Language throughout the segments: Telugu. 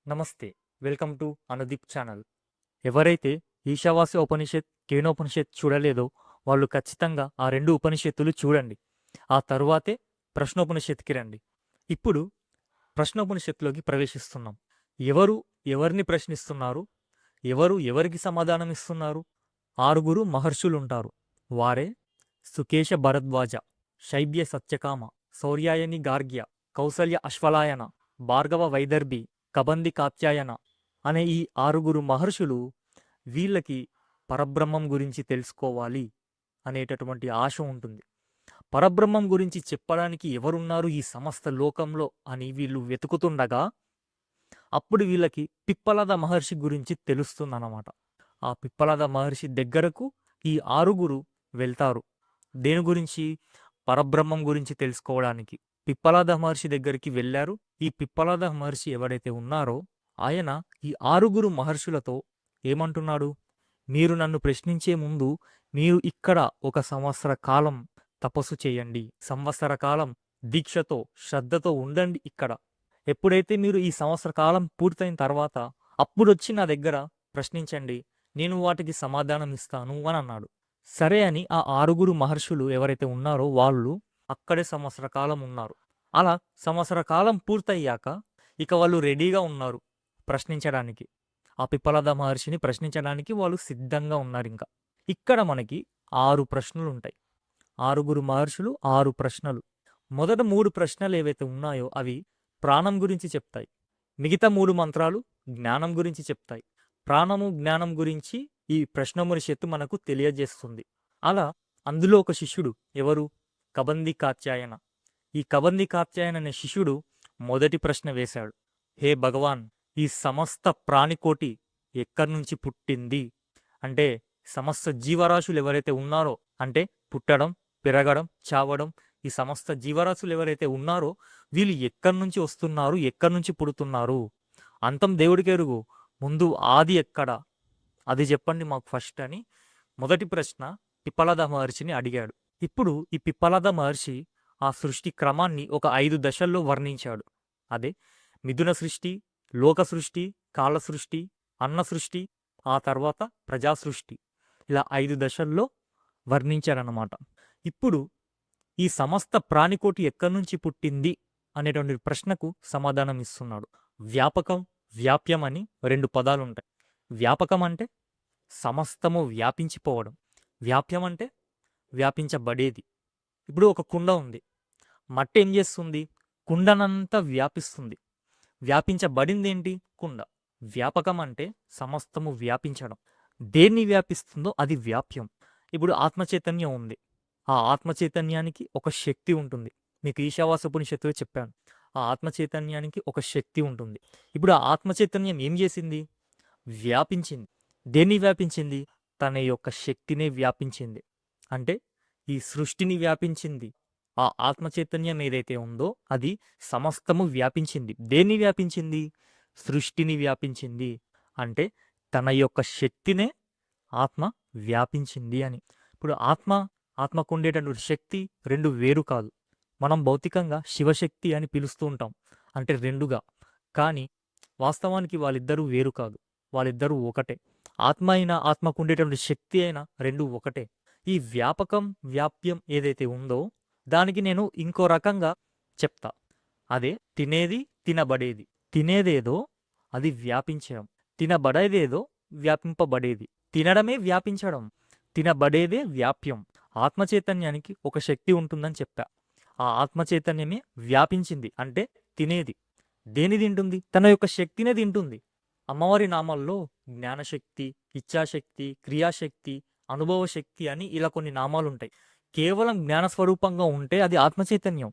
నమస్తే. Welcome to Anudeep channel. ఎవరైతే ఈశావాస్య ఉపనిషత్, కేనోపనిషత్ చూడలేదో వాళ్ళు ఖచ్చితంగా ఆ 2 ఉపనిషత్తులు చూడండి. ఆ తరువాతే ప్రశ్నోపనిషత్తుకి రండి. ఇప్పుడు ప్రశ్నోపనిషత్తులోకి ప్రవేశిస్తున్నాం. ఎవరు ఎవరిని ప్రశ్నిస్తున్నారు? ఎవరు ఎవరికి సమాధానం ఇస్తున్నారు? 6 మహర్షులుంటారు. వారే సుకేశ భరద్వాజ, శైబ్య సత్యకామ, శౌర్యాయని గార్గ్య, కౌసల్య అశ్వలాయన, భార్గవ వైదర్భి, కబంది కాత్యాయన అనే ఈ 6 మహర్షులు వీళ్ళకి పరబ్రహ్మం గురించి తెలుసుకోవాలి అనేటటువంటి ఆశ ఉంటుంది. పరబ్రహ్మం గురించి చెప్పడానికి ఎవరున్నారు ఈ సమస్త లోకంలో అని వీళ్ళు వెతుకుతుండగా అప్పుడు వీళ్ళకి పిప్పలద మహర్షి గురించి తెలుస్తుందన్నమాట. ఆ పిప్పలద మహర్షి దగ్గరకు ఈ 6 వెళ్తారు. దేని గురించి? పరబ్రహ్మం గురించి తెలుసుకోవడానికి. పిప్పలద మహర్షి దగ్గరికి వెళ్ళారు. ఈ పిప్పలద మహర్షి ఎవరైతే ఉన్నారో ఆయన ఈ 6 మహర్షులతో ఏమంటున్నాడు? మీరు నన్ను ప్రశ్నించే ముందు మీరు ఇక్కడ 1 సంవత్సర కాలం తపస్సు చేయండి. సంవత్సర కాలం దీక్షతో శ్రద్ధతో ఉండండి ఇక్కడ. ఎప్పుడైతే మీరు ఈ సంవత్సర కాలం పూర్తయిన తర్వాత అప్పుడొచ్చి నా దగ్గర ప్రశ్నించండి, నేను వాటికి సమాధానం ఇస్తాను అని అన్నాడు. సరే అని ఆ 6 మహర్షులు ఎవరైతే ఉన్నారో వాళ్ళు అక్కడే సంవత్సర కాలం ఉన్నారు. అలా సంవత్సర కాలం పూర్తయ్యాక ఇక వాళ్ళు రెడీగా ఉన్నారు ప్రశ్నించడానికి. ఆ పిప్పలద మహర్షిని ప్రశ్నించడానికి వాళ్ళు సిద్ధంగా ఉన్నారు ఇంకా. ఇక్కడ మనకి 6 ప్రశ్నలు ఉంటాయి. 6 మహర్షులు 6 ప్రశ్నలు. మొదట 3 ప్రశ్నలు ఏవైతే ఉన్నాయో అవి ప్రాణం గురించి చెప్తాయి. మిగతా 3 మంత్రాలు జ్ఞానం గురించి చెప్తాయి. ప్రాణము జ్ఞానం గురించి ఈ ప్రశ్నోపనిషత్తు మనకు తెలియజేస్తుంది. అలా అందులో ఒక శిష్యుడు ఎవరు? కబంది కాత్యాయన. ఈ కబంది కాత్యాయన అనే శిష్యుడు మొదటి ప్రశ్న వేశాడు. హే భగవాన్, ఈ సమస్త ప్రాణికోటి ఎక్కడి నుంచి పుట్టింది? అంటే సమస్త జీవరాశులు ఎవరైతే ఉన్నారో, అంటే పుట్టడం, పెరగడం, చావడం, ఈ సమస్త జీవరాశులు ఎవరైతే ఉన్నారో వీళ్ళు ఎక్కడి నుంచి వస్తున్నారు, ఎక్కడి నుంచి పుడుతున్నారు? అంతం దేవుడికి ఎరుగు, ముందు ఆది ఎక్కడ? అది చెప్పండి మాకు ఫస్ట్ అని మొదటి ప్రశ్న పిప్పలద మహర్షిని అడిగాడు. ఇప్పుడు ఈ పిప్పలద మహర్షి ఆ సృష్టి క్రమాన్ని ఒక 5 దశల్లో వర్ణించాడు. అదే మిథున సృష్టి, లోక సృష్టి, కాల సృష్టి, అన్న సృష్టి, ఆ తర్వాత ప్రజా సృష్టి, ఇలా 5 దశల్లో వర్ణించారన్నమాట. ఇప్పుడు ఈ సమస్త ప్రాణికోటి ఎక్కడి నుంచి పుట్టింది అనేటువంటి ప్రశ్నకు సమాధానం ఇస్తున్నాడు. వ్యాపకం, వ్యాప్యం అని 2 పదాలుంటాయి. వ్యాపకం అంటే సమస్తము వ్యాపించిపోవడం. వ్యాప్యం అంటే వ్యాపించబడేది. ఇప్పుడు ఒక కుండ ఉంది. మట్టి ఏం చేస్తుంది? కుండనంతా వ్యాపిస్తుంది. వ్యాపించబడింది ఏంటి? కుండ. వ్యాపకం అంటే సమస్తము వ్యాపించడం. దేన్ని వ్యాపిస్తుందో అది వ్యాప్యం. ఇప్పుడు ఆత్మచైతన్యం ఉంది. ఆ ఆత్మచైతన్యానికి ఒక శక్తి ఉంటుంది. మీకు ఈశావాస్య ఉపనిషత్తులో చెప్పాను. ఆ ఆత్మచైతన్యానికి ఒక శక్తి ఉంటుంది. ఇప్పుడు ఆ ఆత్మచైతన్యం ఏం చేసింది? వ్యాపించింది. దేన్ని వ్యాపించింది? తన యొక్క శక్తినే వ్యాపించింది. అంటే ఈ సృష్టిని వ్యాపించింది. ఆ ఆత్మచైతన్యం ఏదైతే ఉందో అది సమస్తము వ్యాపించింది. దేన్ని వ్యాపించింది? సృష్టిని వ్యాపించింది. అంటే తన యొక్క శక్తినే ఆత్మ వ్యాపించింది అని. ఇప్పుడు ఆత్మకు ఉండేటటువంటి శక్తి 2 వేరు కాదు. మనం భౌతికంగా శివశక్తి అని పిలుస్తూ ఉంటాం, అంటే 2గా. కానీ వాస్తవానికి వాళ్ళిద్దరూ వేరు కాదు. వాళ్ళిద్దరూ ఒకటే. ఆత్మ అయినా ఆత్మకు ఉండేటువంటి శక్తి అయినా 2 ఒకటే. ఈ వ్యాపకం, వ్యాప్యం ఏదైతే ఉందో దానికి నేను ఇంకో రకంగా చెప్తా. అదే తినేది, తినబడేది. తినేదేదో అది వ్యాపించడం, తినబడేదేదో వ్యాపింపబడేది. తినడమే వ్యాపించడం, తినబడేదే వ్యాప్యం. ఆత్మచైతన్యానికి ఒక శక్తి ఉంటుందని చెప్పా. ఆ ఆత్మచైతన్యమే వ్యాపించింది. అంటే తినేది. దేని తింటుంది? తన యొక్క శక్తినే తింటుంది. అమ్మవారి నామాల్లో జ్ఞానశక్తి, ఇచ్ఛాశక్తి, క్రియాశక్తి, అనుభవ శక్తి అని ఇలా కొన్ని నామాలు ఉంటాయి. కేవలం జ్ఞానస్వరూపంగా ఉంటే అది ఆత్మచైతన్యం.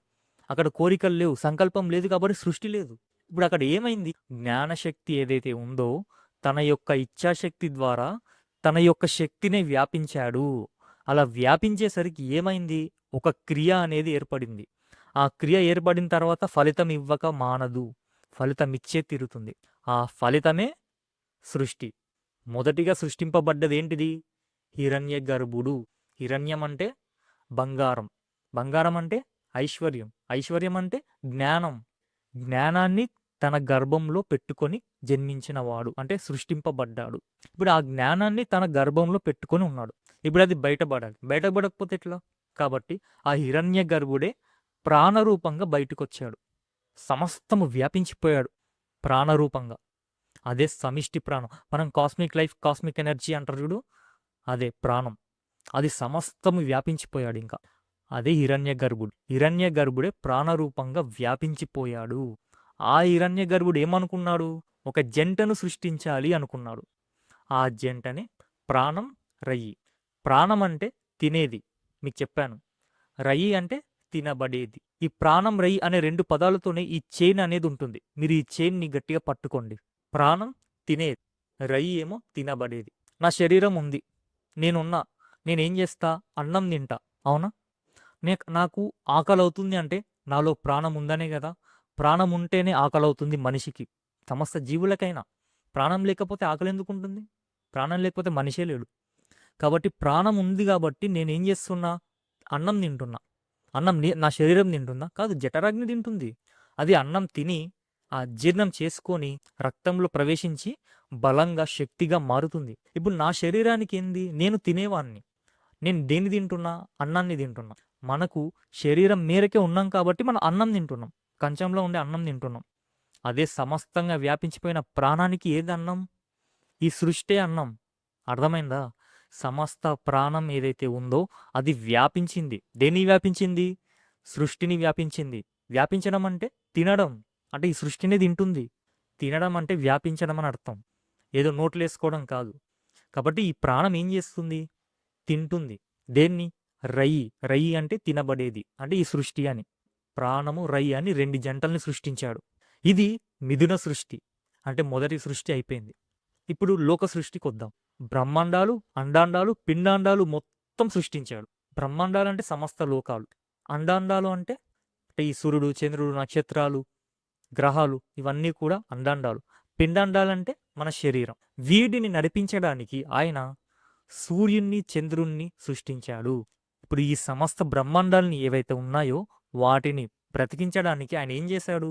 అక్కడ కోరికలు లేవు, సంకల్పం లేదు, కాబట్టి సృష్టి లేదు. ఇప్పుడు అక్కడ ఏమైంది? జ్ఞానశక్తి ఏదైతే ఉందో తన యొక్క ఇచ్ఛాశక్తి ద్వారా తన యొక్క శక్తినే వ్యాపించాడు. అలా వ్యాపించేసరికి ఏమైంది? ఒక క్రియ అనేది ఏర్పడింది. ఆ క్రియ ఏర్పడిన తర్వాత ఫలితం ఇవ్వక మానదు, ఫలితం ఇచ్చే తీరుతుంది. ఆ ఫలితమే సృష్టి. మొదటిగా సృష్టింపబడ్డది ఏంటిది? హిరణ్య గర్భుడు. హిరణ్యం అంటే బంగారం, బంగారం అంటే ఐశ్వర్యం, ఐశ్వర్యం అంటే జ్ఞానం, జ్ఞానాన్ని తన గర్భంలో పెట్టుకొని జన్మించినవాడు, అంటే సృష్టింపబడ్డాడు. ఇప్పుడు ఆ జ్ఞానాన్ని తన గర్భంలో పెట్టుకొని ఉన్నాడు. ఇప్పుడు అది బయటపడాలి. బయటపడకపోతే ఎట్లా? కాబట్టి ఆ హిరణ్య గర్భుడే ప్రాణరూపంగా బయటకొచ్చాడు. సమస్తము వ్యాపించిపోయాడు ప్రాణరూపంగా. అదే సమిష్టి ప్రాణం. మనం కాస్మిక్ లైఫ్, కాస్మిక్ ఎనర్జీ అంటారు చూడు, అదే ప్రాణం. అది సమస్తము వ్యాపించిపోయాడు. ఇంకా అదే హిరణ్య గర్భుడు. హిరణ్య గర్భుడే ప్రాణరూపంగా వ్యాపించిపోయాడు. ఆ హిరణ్య గర్భుడు ఏమనుకున్నాడు? ఒక జంటను సృష్టించాలి అనుకున్నాడు. ఆ జంటనే ప్రాణం, రయ్యి. ప్రాణం అంటే తినేది, మీకు చెప్పాను. రయ్యి అంటే తినబడేది. ఈ ప్రాణం, రయ్యి అనే 2 పదాలతోనే ఈ చైన్ అనేది ఉంటుంది. మీరు ఈ చైన్ని గట్టిగా పట్టుకోండి. ప్రాణం తినేది, రయ్యి ఏమో తినబడేది. నా శరీరం ఉంది, నేనున్నా, నేనేం చేస్తా? అన్నం తింటా, అవునా? నాకు ఆకలి అవుతుంది అంటే నాలో ప్రాణం ఉందనే కదా. ప్రాణం ఉంటేనే ఆకలి అవుతుంది మనిషికి, సమస్త జీవులకైనా. ప్రాణం లేకపోతే ఆకలి ఎందుకు ఉంటుంది? ప్రాణం లేకపోతే మనిషే లేడు. కాబట్టి ప్రాణం ఉంది కాబట్టి నేనేం చేస్తున్నా? అన్నం తింటున్నా. అన్నం నా శరీరం తింటుందా? కాదు, జఠరాగ్ని తింటుంది. అది అన్నం తిని ఆ జీర్ణం చేసుకొని రక్తంలో ప్రవేశించి బలంగా, శక్తిగా మారుతుంది. ఇప్పుడు నా శరీరానికి ఏంది? నేను తినేవాణ్ణి. నేను దేన్ని తింటున్నా? అన్నాన్ని తింటున్నా. మనకు శరీరం మేరకే ఉన్నాం కాబట్టి మనం అన్నం తింటున్నాం. కంచంలో ఉండే అన్నం తింటున్నాం. అదే సమస్తంగా వ్యాపించిపోయిన ప్రాణానికి ఏది అన్నం? ఈ సృష్టే అన్నం. అర్థమైందా? సమస్త ప్రాణం ఏదైతే ఉందో అది వ్యాపించింది. దేన్ని వ్యాపించింది? సృష్టిని వ్యాపించింది. వ్యాపించడం అంటే తినడం, అంటే ఈ సృష్టిని తింటుంది. తినడం అంటే వ్యాపించడం అని అర్థం, ఏదో నోట్లు వేసుకోవడం కాదు. కాబట్టి ఈ ప్రాణం ఏం చేస్తుంది? తింటుంది. దేన్ని? రయ్యి. రయ్యి అంటే తినబడేది, అంటే ఈ సృష్టి అని. ప్రాణము, రయ్యి అని 2 జంటల్ని సృష్టించాడు. ఇది మిథున సృష్టి, అంటే మొదటి సృష్టి అయిపోయింది. ఇప్పుడు లోక సృష్టికి వద్దాం. బ్రహ్మాండాలు, అండాండాలు, పిండాండాలు మొత్తం సృష్టించాడు. బ్రహ్మాండాలు అంటే సమస్త లోకాలు. అండాండాలు అంటే ఈ సూర్యుడు, చంద్రుడు, నక్షత్రాలు, గ్రహాలు, ఇవన్నీ కూడా అండాండాలు. పిండాండాలంటే మన శరీరం. వీటిని నడిపించడానికి ఆయన సూర్యుణ్ణి, చంద్రుణ్ణి సృష్టించాడు. ఇప్పుడు ఈ సమస్త బ్రహ్మాండాలని ఏవైతే ఉన్నాయో వాటిని బ్రతికించడానికి ఆయన ఏం చేశాడు?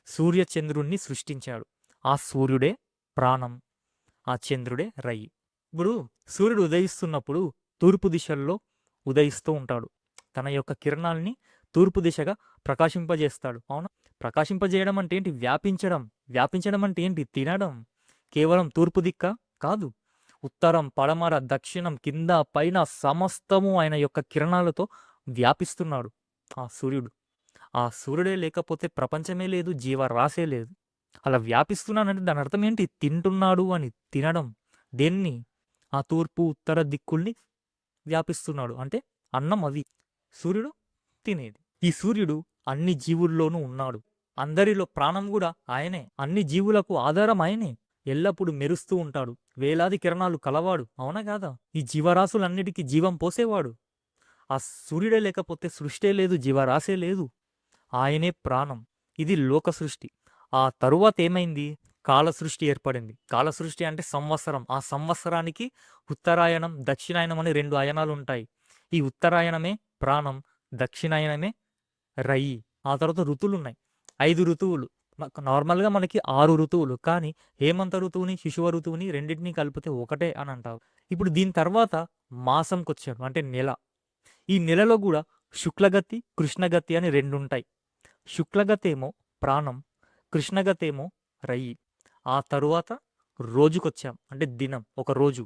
సూర్య చంద్రుణ్ణి సృష్టించాడు. ఆ సూర్యుడే ప్రాణం, ఆ చంద్రుడే రయ్యి. ఇప్పుడు సూర్యుడు ఉదయిస్తున్నప్పుడు తూర్పు దిశల్లో ఉదయిస్తూ ఉంటాడు. తన యొక్క కిరణాల్ని తూర్పు దిశగా ప్రకాశింపజేస్తాడు, అవునా? ప్రకాశింపజేయడం అంటే ఏంటి? వ్యాపించడం. వ్యాపించడం అంటే ఏంటి? తినడం. కేవలం తూర్పు దిక్క కాదు, ఉత్తరం, పడమర, దక్షిణం, కింద, పైన సమస్తము ఆయన యొక్క కిరణాలతో వ్యాపిస్తున్నాడు ఆ సూర్యుడు. ఆ సూర్యుడే లేకపోతే ప్రపంచమే లేదు, జీవరాశే లేదు. అలా వ్యాపిస్తున్నానంటే దాని అర్థం ఏంటి? తింటున్నాడు అని. తినడం. దేన్ని? ఆ తూర్పు, ఉత్తర దిక్కుల్ని వ్యాపిస్తున్నాడు, అంటే అన్నం అవి. సూర్యుడు తినేది. ఈ సూర్యుడు అన్ని జీవుల్లోనూ ఉన్నాడు. అందరిలో ప్రాణం కూడా ఆయనే. అన్ని జీవులకు ఆధారం ఆయనే. ఎల్లప్పుడూ మెరుస్తూ ఉంటాడు. వేలాది కిరణాలు కలవాడు, అవునా కాదా? ఈ జీవరాశులన్నిటికీ జీవం పోసేవాడు. ఆ సూర్యుడే లేకపోతే సృష్టే లేదు, జీవరాశే లేదు. ఆయనే ప్రాణం. ఇది లోక సృష్టి. ఆ తరువాత ఏమైంది? కాల సృష్టి ఏర్పడింది. కాల సృష్టి అంటే సంవత్సరం. ఆ సంవత్సరానికి ఉత్తరాయణం, దక్షిణాయనం అని 2 అయనాలు ఉంటాయి. ఈ ఉత్తరాయణమే ప్రాణం, దక్షిణాయనమే రయ్యి. ఆ తర్వాత ఋతువులు ఉన్నాయి, 5 ఋతువులు. నార్మల్గా మనకి 6 ఋతువులు, కానీ హేమంత ఋతువుని, శిశువ ఋతువుని రెండింటినీ కలిపితే ఒకటే అని అంటారు. ఇప్పుడు దీని తర్వాత మాసంకి వచ్చాడు, అంటే నెల. ఈ నెలలో కూడా శుక్లగతి, కృష్ణగతి అని 2 ఉంటాయి. శుక్లగతేమో ప్రాణం, కృష్ణగతేమో రయ్యి. ఆ తరువాత రోజుకొచ్చాం, అంటే దినం, ఒక రోజు.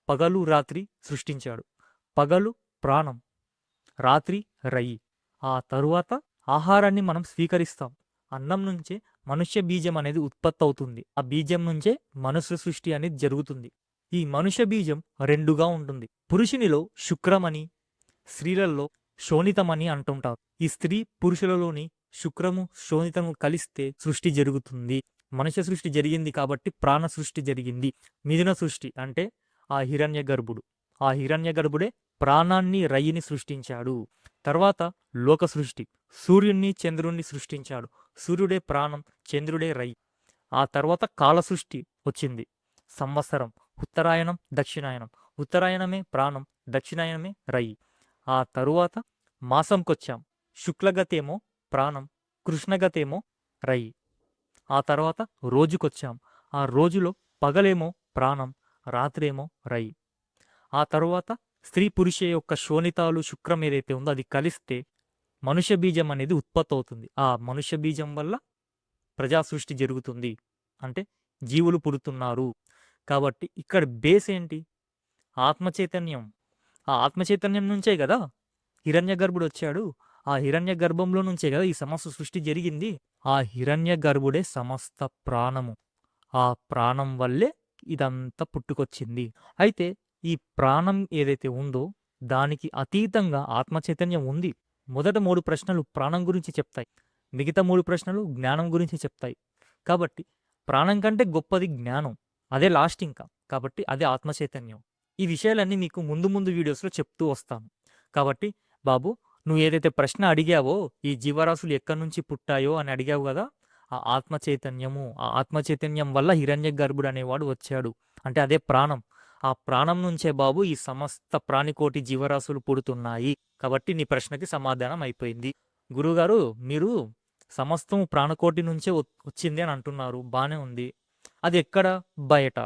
పగలు, రాత్రి సృష్టించాడు. పగలు ప్రాణం, రాత్రి రయ్యి. ఆ తరువాత ఆహారాన్ని మనం స్వీకరిస్తాం. అన్నం నుంచే మనుష్య బీజం అనేది ఉత్పత్తి అవుతుంది. ఆ బీజం నుంచే మనుష్య సృష్టి అనేది జరుగుతుంది. ఈ మనుష్య బీజం 2గా ఉంటుంది. పురుషునిలో శుక్రమని, స్త్రీలలో శోణితమని అంటుంటారు. ఈ స్త్రీ పురుషులలోని శుక్రము, శోణితము కలిస్తే సృష్టి జరుగుతుంది. మనుష్య సృష్టి జరిగింది కాబట్టి ప్రాణ సృష్టి జరిగింది. మిథున సృష్టి అంటే ఆ హిరణ్య గర్భుడు. ఆ హిరణ్య గర్భుడే ప్రాణాన్ని, రయ్యిని సృష్టించాడు. తర్వాత లోక సృష్టి. సూర్యుణ్ణి, చంద్రుణ్ణి సృష్టించాడు. సూర్యుడే ప్రాణం, చంద్రుడే రయ్యి. ఆ తర్వాత కాల సృష్టి వచ్చింది. సంవత్సరం, ఉత్తరాయణం, దక్షిణాయనం. ఉత్తరాయణమే ప్రాణం, దక్షిణాయనమే రయ్యి. ఆ తరువాత మాసంకొచ్చాం. శుక్లగతేమో ప్రాణం, కృష్ణగతేమో రయ్యి. ఆ తర్వాత రోజుకొచ్చాం. ఆ రోజులో పగలేమో ప్రాణం, రాత్రేమో రై. ఆ తరువాత స్త్రీ పురుష యొక్క శోణితాలు శుక్రం ఏదైతే ఉందో అది కలిస్తే మనుష్య బీజం అనేది ఉత్పత్తి అవుతుంది. ఆ మనుష్య బీజం వల్ల ప్రజా సృష్టి జరుగుతుంది. అంటే జీవులు పుడుతున్నారు. కాబట్టి ఇక్కడ బేస్ ఏంటి? ఆత్మ చైతన్యం. ఆ ఆత్మ చైతన్యం నుంచే కదా హిరణ్య గర్భుడు వచ్చాడు. ఆ హిరణ్య గర్భంలో నుంచే కదా ఈ సమస్త సృష్టి జరిగింది. ఆ హిరణ్య గర్భుడే సమస్త ప్రాణము. ఆ ప్రాణం వల్లే ఇదంతా పుట్టుకొచ్చింది. అయితే ఈ ప్రాణం ఏదైతే ఉందో దానికి అతీతంగా ఆత్మ చైతన్యం ఉంది. మొదట 3 ప్రశ్నలు ప్రాణం గురించి చెప్తాయి. మిగతా 3 ప్రశ్నలు జ్ఞానం గురించి చెప్తాయి. కాబట్టి ప్రాణం కంటే గొప్పది జ్ఞానం. అదే లాస్ట్ ఇంకా. కాబట్టి అదే ఆత్మ చైతన్యం. ఈ విషయాలన్నీ మీకు ముందు ముందు వీడియోస్లో చెప్తూ వస్తాను. కాబట్టి బాబు, నువ్వు ఏదైతే ప్రశ్న అడిగావో ఈ జీవరాశులు ఎక్కడి నుంచి పుట్టాయో అని అడిగావు కదా, ఆ ఆత్మ చైతన్యము, ఆ ఆత్మ చైతన్యం వల్ల హిరణ్య గర్భుడు అనేవాడు వచ్చాడు. అంటే అదే ప్రాణం. ఆ ప్రాణం నుంచే బాబు ఈ సమస్త ప్రాణికోటి జీవరాశులు పుడుతున్నాయి. కాబట్టి నీ ప్రశ్నకి సమాధానం అయిపోయింది. గురుగారు, మీరు సమస్తం ప్రాణకోటి నుంచే వచ్చింది అని అంటున్నారు. బానే ఉంది. అది ఎక్కడ? బయట.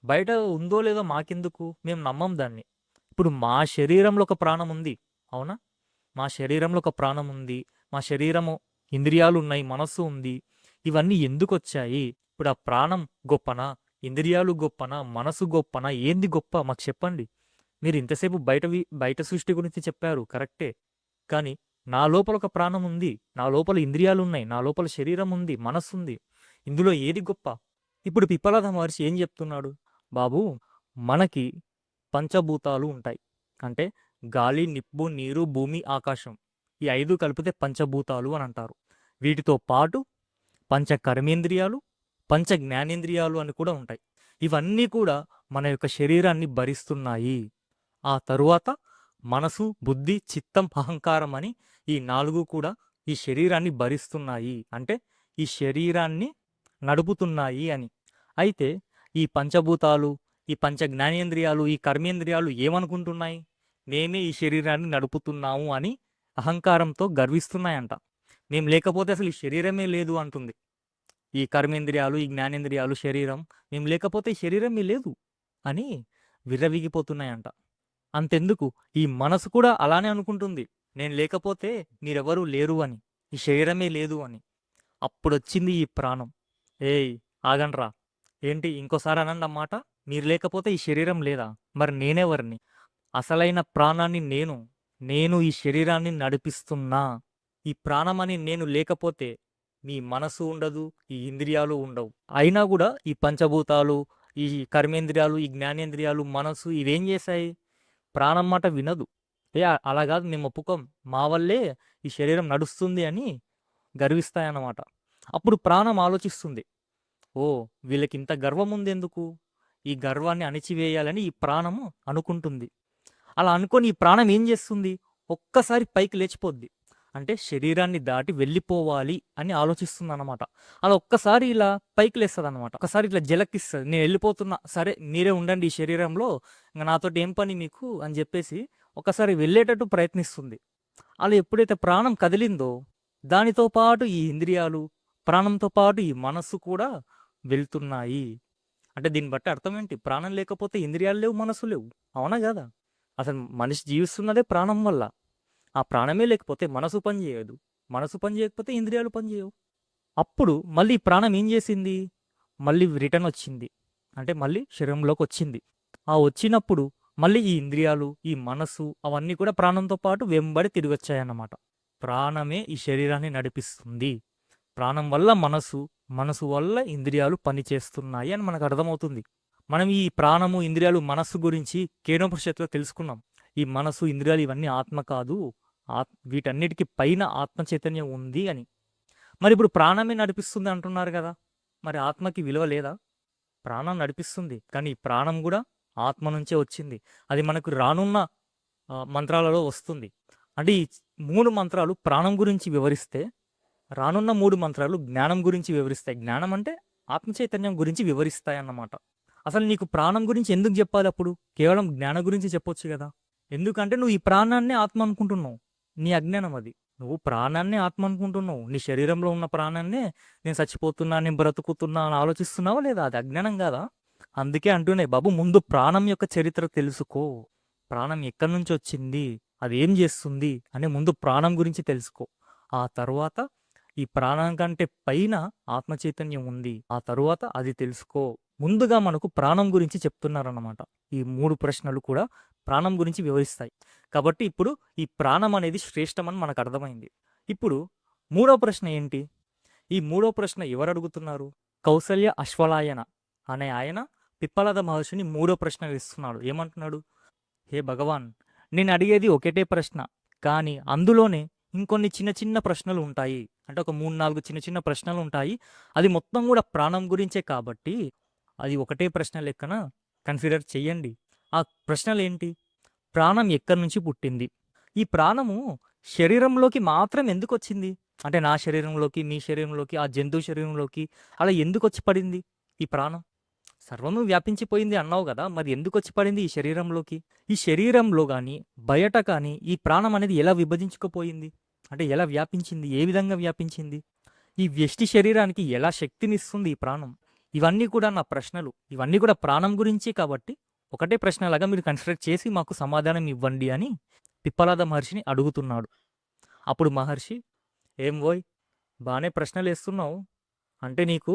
బయట ఉందో లేదో మాకెందుకు? మేము నమ్మం దాన్ని. ఇప్పుడు మా శరీరంలో ఒక ప్రాణం ఉంది, అవునా? మా శరీరంలో ఒక ప్రాణం ఉంది. మా శరీరము ఇంద్రియాలు ఉన్నాయి, మనస్సు ఉంది. ఇవన్నీ ఎందుకు వచ్చాయి? ఇప్పుడు ఆ ప్రాణం గొప్పనా, ఇంద్రియాలు గొప్పనా, మనసు గొప్పనా, ఏంది గొప్ప మాకు చెప్పండి. మీరు ఇంతసేపు బయట సృష్టి గురించి చెప్పారు, కరెక్టే. కానీ నా లోపల ఒక ప్రాణం ఉంది, నా లోపల ఇంద్రియాలు ఉన్నాయి, నా లోపల శరీరం ఉంది, మనస్సు ఉంది. ఇందులో ఏది గొప్ప? ఇప్పుడు పిప్పలాద మహర్షి ఏం చెప్తున్నాడు? బాబు, మనకి పంచభూతాలు ఉంటాయి. అంటే గాలి, నిప్పు, నీరు, భూమి, ఆకాశం. ఈ 5 కలిపితే పంచభూతాలు అని అంటారు. వీటితో పాటు పంచ కర్మేంద్రియాలు, పంచ జ్ఞానేంద్రియాలు అని కూడా ఉంటాయి. ఇవన్నీ కూడా మన యొక్క శరీరాన్ని భరిస్తున్నాయి. ఆ తరువాత మనసు, బుద్ధి, చిత్తం, అహంకారం అని ఈ 4 కూడా ఈ శరీరాన్ని భరిస్తున్నాయి. అంటే ఈ శరీరాన్ని నడుపుతున్నాయి అని. అయితే ఈ పంచభూతాలు, ఈ పంచ జ్ఞానేంద్రియాలు, ఈ కర్మేంద్రియాలు ఏమనుకుంటున్నాయి? మేమే ఈ శరీరాన్ని నడుపుతున్నాము అని అహంకారంతో గర్విస్తున్నాయంట. మేము లేకపోతే అసలు ఈ శరీరమే లేదు అంటుంది. ఈ కర్మేంద్రియాలు, ఈ జ్ఞానేంద్రియాలు, శరీరం, మేము లేకపోతే ఈ శరీరమే లేదు అని విర్రవీగిపోతున్నాయంట. అంతెందుకు, ఈ మనసు కూడా అలానే అనుకుంటుంది. నేను లేకపోతే మీరెవరూ లేరు అని, ఈ శరీరమే లేదు అని. అప్పుడొచ్చింది ఈ ప్రాణం. ఏయ్, ఆగండ్రా. ఏంటి ఇంకోసారి అనండి అన్నమాట. మీరు లేకపోతే ఈ శరీరం లేదా? మరి నేనెవరిని? అసలైన ప్రాణాన్ని నేను ఈ శరీరాన్ని నడిపిస్తున్నా. ఈ ప్రాణమని నేను లేకపోతే మీ మనసు ఉండదు, ఈ ఇంద్రియాలు ఉండవు. అయినా కూడా ఈ పంచభూతాలు, ఈ కర్మేంద్రియాలు, ఈ జ్ఞానేంద్రియాలు, మనసు ఇవేం చేశాయి? ప్రాణం మాట వినదు. అలా కాదు, మేము ఒప్పుకోం, మా వల్లే ఈ శరీరం నడుస్తుంది అని గర్విస్తాయన్నమాట. అప్పుడు ప్రాణం ఆలోచిస్తుంది, ఓ వీళ్ళకి ఇంత గర్వం ఉంది ఎందుకు? ఈ గర్వాన్ని అణిచివేయాలని ఈ ప్రాణము అనుకుంటుంది. అలా అనుకొని ఈ ప్రాణం ఏం చేస్తుంది? ఒక్కసారి పైకి లేచిపోద్ది. అంటే శరీరాన్ని దాటి వెళ్ళిపోవాలి అని ఆలోచిస్తుంది అనమాట. అలా ఒక్కసారి ఇలా పైకి లేస్తుంది అనమాట. ఒకసారి ఇట్లా జలకిస్తుంది, నేను వెళ్ళిపోతున్నా, సరే మీరే ఉండండి ఈ శరీరంలో, ఇంకా నాతోటి ఏం పని మీకు అని చెప్పేసి ఒకసారి వెళ్ళేటట్టు ప్రయత్నిస్తుంది. అలా ఎప్పుడైతే ప్రాణం కదిలిందో దానితో పాటు ఈ ఇంద్రియాలు, ప్రాణంతో పాటు ఈ మనస్సు కూడా వెళ్తున్నాయి. అంటే దీన్ని బట్టి అర్థం ఏంటి? ప్రాణం లేకపోతే ఇంద్రియాలు లేవు, మనసు లేవు, అవునా కదా? అసలు మనిషి జీవిస్తున్నదే ప్రాణం వల్ల. ఆ ప్రాణమే లేకపోతే మనసు పని చేయదు, మనసు పని చేయకపోతే ఇంద్రియాలు పని చేయవు. అప్పుడు మళ్ళీ ప్రాణం ఏం చేసింది? మళ్ళీ రిటర్న్ వచ్చింది. అంటే మళ్ళీ శరీరంలోకి వచ్చింది. ఆ వచ్చినప్పుడు మళ్ళీ ఈ ఇంద్రియాలు, ఈ మనసు అవన్నీ కూడా ప్రాణంతో పాటు వెంబడి తిరిగి వచ్చాయన్నమాట. ప్రాణమే ఈ శరీరాన్ని నడిపిస్తుంది. ప్రాణం వల్ల మనసు, మనసు వల్ల ఇంద్రియాలు పనిచేస్తున్నాయి అని మనకు అర్థమవుతుంది. మనం ఈ ప్రాణము, ఇంద్రియాలు, మనస్సు గురించి కేనోపనిషత్తులో తెలుసుకున్నాం. ఈ మనసు, ఇంద్రియాలు ఇవన్నీ ఆత్మ కాదు, వీటన్నిటికీ పైన ఆత్మ చైతన్యం ఉంది అని. మరి ఇప్పుడు ప్రాణమే నడిపిస్తుంది అంటున్నారు కదా, మరి ఆత్మకి విలువ లేదా? ప్రాణం నడిపిస్తుంది, కానీ ఈ ప్రాణం కూడా ఆత్మ నుంచే వచ్చింది. అది మనకు రానున్న మంత్రాలలో వస్తుంది. అంటే ఈ 3 మంత్రాలు ప్రాణం గురించి వివరిస్తే, రానున్న 3 మంత్రాలు జ్ఞానం గురించి వివరిస్తాయి. జ్ఞానం అంటే ఆత్మ చైతన్యం గురించి వివరిస్తాయి అన్నమాట. అసలు నీకు ప్రాణం గురించి ఎందుకు చెప్పాలి? అప్పుడు కేవలం జ్ఞానం గురించి చెప్పొచ్చు కదా. ఎందుకంటే నువ్వు ఈ ప్రాణాన్ని ఆత్మ అనుకుంటున్నావు, నీ అజ్ఞానం అది. నువ్వు ప్రాణాన్ని ఆత్మ అనుకుంటున్నావు. నీ శరీరంలో ఉన్న ప్రాణాన్నే నేను చచ్చిపోతున్నా, నేను బ్రతుకుతున్నా అని ఆలోచిస్తున్నావా లేదా? అది అజ్ఞానం కాదా? అందుకే అంటున్నాయి బాబు, ముందు ప్రాణం యొక్క చరిత్ర తెలుసుకో. ప్రాణం ఎక్కడి నుంచి వచ్చింది, అది ఏం చేస్తుంది అని ముందు ప్రాణం గురించి తెలుసుకో. ఆ తర్వాత ఈ ప్రాణం కంటే పైన ఆత్మ చైతన్యం ఉంది, ఆ తరువాత అది తెలుసుకో. ముందుగా మనకు ప్రాణం గురించి చెప్తున్నారన్నమాట. ఈ 3 ప్రశ్నలు కూడా ప్రాణం గురించి వివరిస్తాయి. కాబట్టి ఇప్పుడు ఈ ప్రాణం అనేది శ్రేష్టమని మనకు అర్థమైంది. ఇప్పుడు మూడో ప్రశ్న ఏంటి? ఈ మూడో ప్రశ్న ఎవరు అడుగుతున్నారు? కౌసల్య అశ్వలాయన అనే ఆయన పిప్పలాద మహర్షిని మూడో ప్రశ్న వేస్తున్నాడు. ఏమంటున్నాడు? హే భగవాన్, నేను అడిగేది ఒకటే ప్రశ్న, కానీ అందులోనే ఇంకొన్ని చిన్న చిన్న ప్రశ్నలు ఉంటాయి. అంటే ఒక 3-4 చిన్న చిన్న ప్రశ్నలు ఉంటాయి. అది మొత్తం కూడా ప్రాణం గురించే కాబట్టి అది ఒకటే ప్రశ్న లెక్కన కన్సిడర్ చెయ్యండి. ఆ ప్రశ్నలు ఏంటి? ప్రాణం ఎక్కడి నుంచి పుట్టింది? ఈ ప్రాణము శరీరంలోకి మాత్రం ఎందుకు వచ్చింది? అంటే నా శరీరంలోకి, మీ శరీరంలోకి, ఆ జంతువు శరీరంలోకి అలా ఎందుకు వచ్చి పడింది ఈ ప్రాణం? సర్వము వ్యాపించిపోయింది అన్నావు కదా, మరి ఎందుకు వచ్చి పడింది ఈ శరీరంలోకి? ఈ శరీరంలో కానీ బయట కానీ ఈ ప్రాణం అనేది ఎలా విభజించుకుపోయింది? అంటే ఎలా వ్యాపించింది? ఏ విధంగా వ్యాపించింది? ఈ వ్యష్టి శరీరానికి ఎలా శక్తినిస్తుంది ఈ ప్రాణం? ఇవన్నీ కూడా నా ప్రశ్నలు. ఇవన్నీ కూడా ప్రాణం గురించి కాబట్టి ఒకటే ప్రశ్నలాగా మీరు కన్సిడర్ చేసి మాకు సమాధానం ఇవ్వండి అని పిప్పలాద మహర్షిని అడుగుతున్నాడు. అప్పుడు మహర్షి, ఏం ఓయ్, బాగానే ప్రశ్నలు వేస్తున్నావు, అంటే నీకు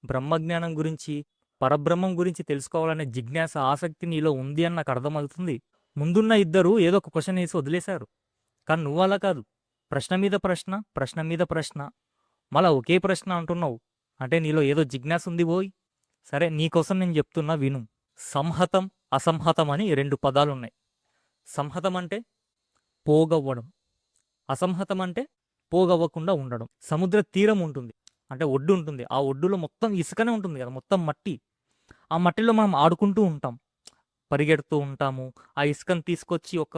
బ్రహ్మజ్ఞానం గురించి, పరబ్రహ్మం గురించి తెలుసుకోవాలనే జిజ్ఞాస, ఆసక్తి నీలో ఉంది అని నాకు అర్థమవుతుంది. ముందున్న ఇద్దరు ఏదో ఒక క్వశ్చన్ వేసి వదిలేశారు, కానీ నువ్వు అలా కాదు. ప్రశ్న మీద ప్రశ్న, ప్రశ్న మీద ప్రశ్న, మళ్ళా ఒకే ప్రశ్న అంటున్నావు. అంటే నీలో ఏదో జిజ్ఞాస ఉంది ఓయ్. సరే, నీకోసం నేను చెప్తున్నా విను. సంహతం, అసంహతం అని 2 పదాలున్నాయి. సంహతం అంటే పోగవ్వడం, అసంహతం అంటే పోగవ్వకుండా ఉండడం. సముద్ర తీరం ఉంటుంది, అంటే ఒడ్డు ఉంటుంది. ఆ ఒడ్డులో మొత్తం ఇసుకనే ఉంటుంది కదా, మొత్తం మట్టి. ఆ మట్టిలో మనం ఆడుకుంటూ ఉంటాం, పరిగెడుతూ ఉంటాము. ఆ ఇసుకను తీసుకొచ్చి ఒక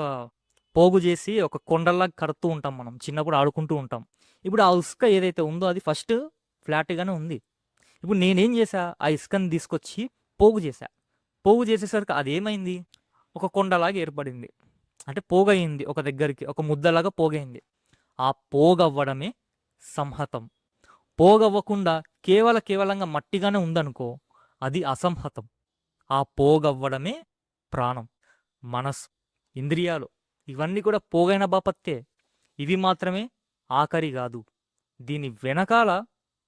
పోగు చేసి ఒక కొండల్లా కడుతూ ఉంటాం. మనం చిన్నప్పుడు ఆడుకుంటూ ఉంటాం. ఇప్పుడు ఆ ఇసుక ఏదైతే ఉందో అది ఫస్ట్ ఫ్లాట్గానే ఉంది. ఇప్పుడు నేనేం చేశా, ఆ ఇసుకని తీసుకొచ్చి పోగు చేశా. పోగు చేసేసరికి అదేమైంది, ఒక కొండలాగా ఏర్పడింది. అంటే పోగయింది, ఒక దగ్గరికి ఒక ముద్దలాగా పోగైంది. ఆ పోగవ్వడమే సంహతం. పోగవ్వకుండా కేవలంగా మట్టిగానే ఉందనుకో, అది అసంహతం. ఆ పోగవ్వడమే ప్రాణం, మనస్సు, ఇంద్రియాలు, ఇవన్నీ కూడా పోగైన బాపత్తే. ఇవి మాత్రమే ఆఖరి కాదు. దీని వెనకాల